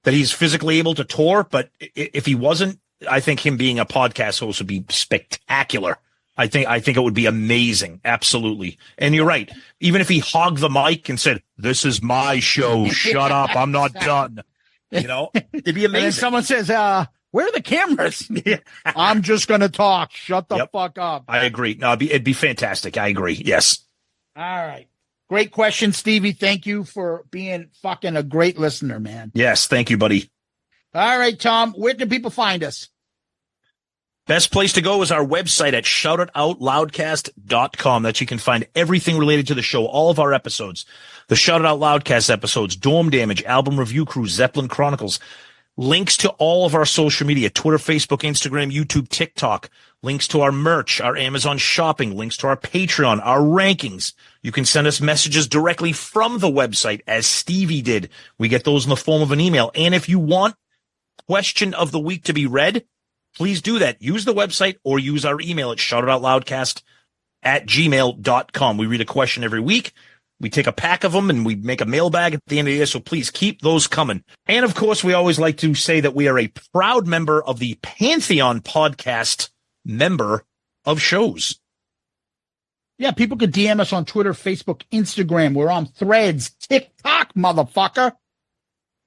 that he's physically able to tour. But if he wasn't, I think him being a podcast host would be spectacular. I think it would be amazing. Absolutely. And you're right. Even if he hogged the mic and said, "This is my show. Shut up. I'm not done." It'd be amazing. And then someone says, where are the cameras? I'm just going to talk. Shut the fuck up. I agree. No, it'd be fantastic. I agree. Yes. All right. Great question, Stevie. Thank you for being fucking a great listener, man. Yes. Thank you, buddy. All right, Tom. Where can people find us? Best place to go is our website at shoutitoutloudcast.com. That you can find everything related to the show, all of our episodes, the Shout It Out Loudcast episodes, Dorm Damage, Album Review Crew, Zeppelin Chronicles, links to all of our social media, Twitter, Facebook, Instagram, YouTube, TikTok, links to our merch, our Amazon shopping, links to our Patreon, our rankings. You can send us messages directly from the website as Stevie did. We get those in the form of an email. And if you want question of the week to be read, please do that. Use the website or use our email at shoutitoutloudcast@gmail.com. We read a question every week. We take a pack of them and we make a mailbag at the end of the year. So please keep those coming. And of course, we always like to say that we are a proud member of the Pantheon Podcast member of shows. Yeah, people can DM us on Twitter, Facebook, Instagram. We're on Threads, TikTok, motherfucker.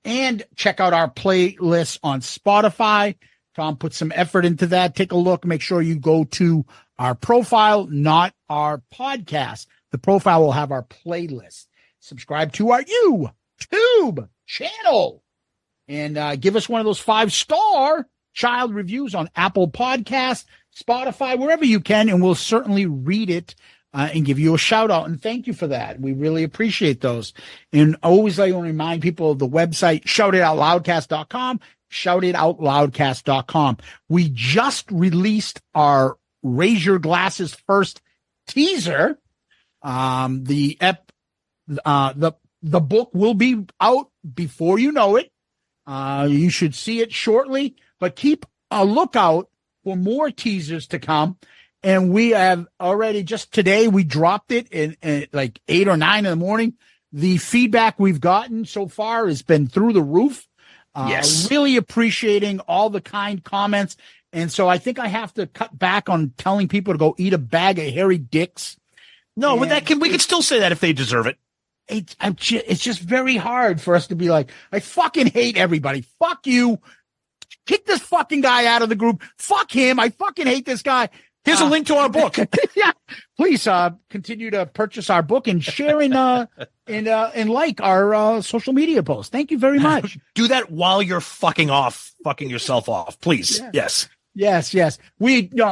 And check out our playlist on Spotify. Tom put some effort into that. Take a look. Make sure you go to our profile, not our podcast. The profile will have our playlist. Subscribe to our YouTube channel. And give us one of those 5-star child reviews on Apple Podcasts, Spotify, wherever you can. And we'll certainly read it and give you a shout out. And thank you for that. We really appreciate those. And always like to remind people of the website, shoutitoutloudcast.com, shoutitoutloudcast.com. We just released our Raise Your Glasses first teaser. The book will be out before you know it. You should see it shortly, but keep a lookout for more teasers to come. And we have already just today, we dropped it in like 8 or 9 in the morning. The feedback we've gotten so far has been through the roof. Yes. Really appreciating all the kind comments. And so I think I have to cut back on telling people to go eat a bag of hairy dicks. No, but we could still say that if they deserve it. It's just very hard for us to be like, I fucking hate everybody. Fuck you. Kick this fucking guy out of the group. Fuck him. I fucking hate this guy. Here's a link to our book. Yeah. Please continue to purchase our book and share and like our social media posts. Thank you very much. Do that while you're fucking yourself off, please. Yeah. Yes. Yes.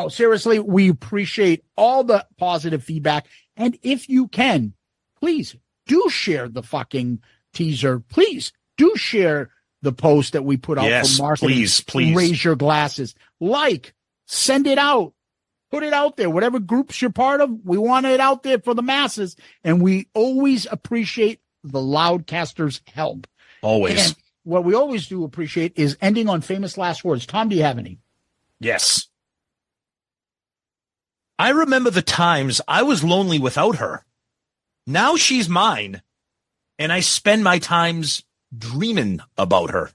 Seriously, we appreciate all the positive feedback. And if you can, please do share the fucking teaser. Please do share the post that we put out for marketing. Please. Raise your glasses. Send it out. Put it out there. Whatever groups you're part of, we want it out there for the masses. And we always appreciate the Loudcasters' help. Always. And what we always do appreciate is ending on famous last words. Tom, do you have any? Yes. I remember the times I was lonely without her. Now she's mine, and I spend my times dreaming about her.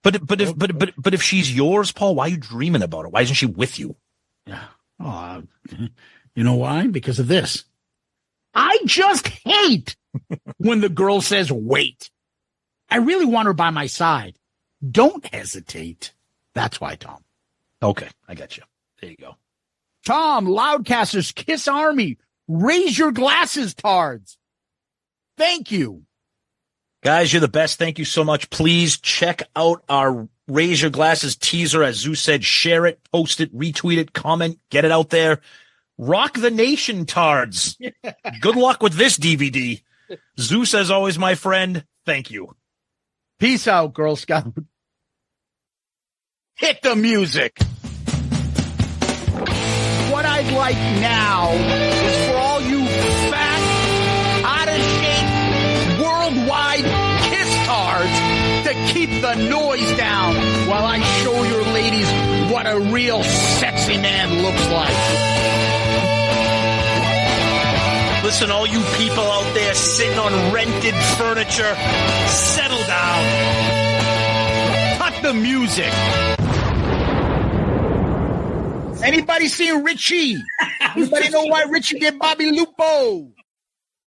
But if she's yours, Paul, why are you dreaming about her? Why isn't she with you? Yeah. You know why? Because of this. I just hate when the girl says, wait. I really want her by my side. Don't hesitate. That's why, Tom. Okay, I got you. There you go. Tom, Loudcasters, Kiss Army, raise your glasses, tards. Thank you. Guys, you're the best. Thank you so much. Please check out our Raise Your Glasses teaser. As Zeus said, share it, post it, retweet it, comment, get it out there. Rock the nation, tards. Good luck with this DVD. Zeus, as always, my friend, thank you. Peace out, Girl Scout. Hit the music. What I'd like now is for all you fat, out-of-shape, worldwide kiss-tards to keep the noise down while I show your ladies what a real sexy man looks like. Listen, all you people out there sitting on rented furniture, settle down. Cut the music. Anybody seen Richie? Anybody know why Richie did Bobby Lupo?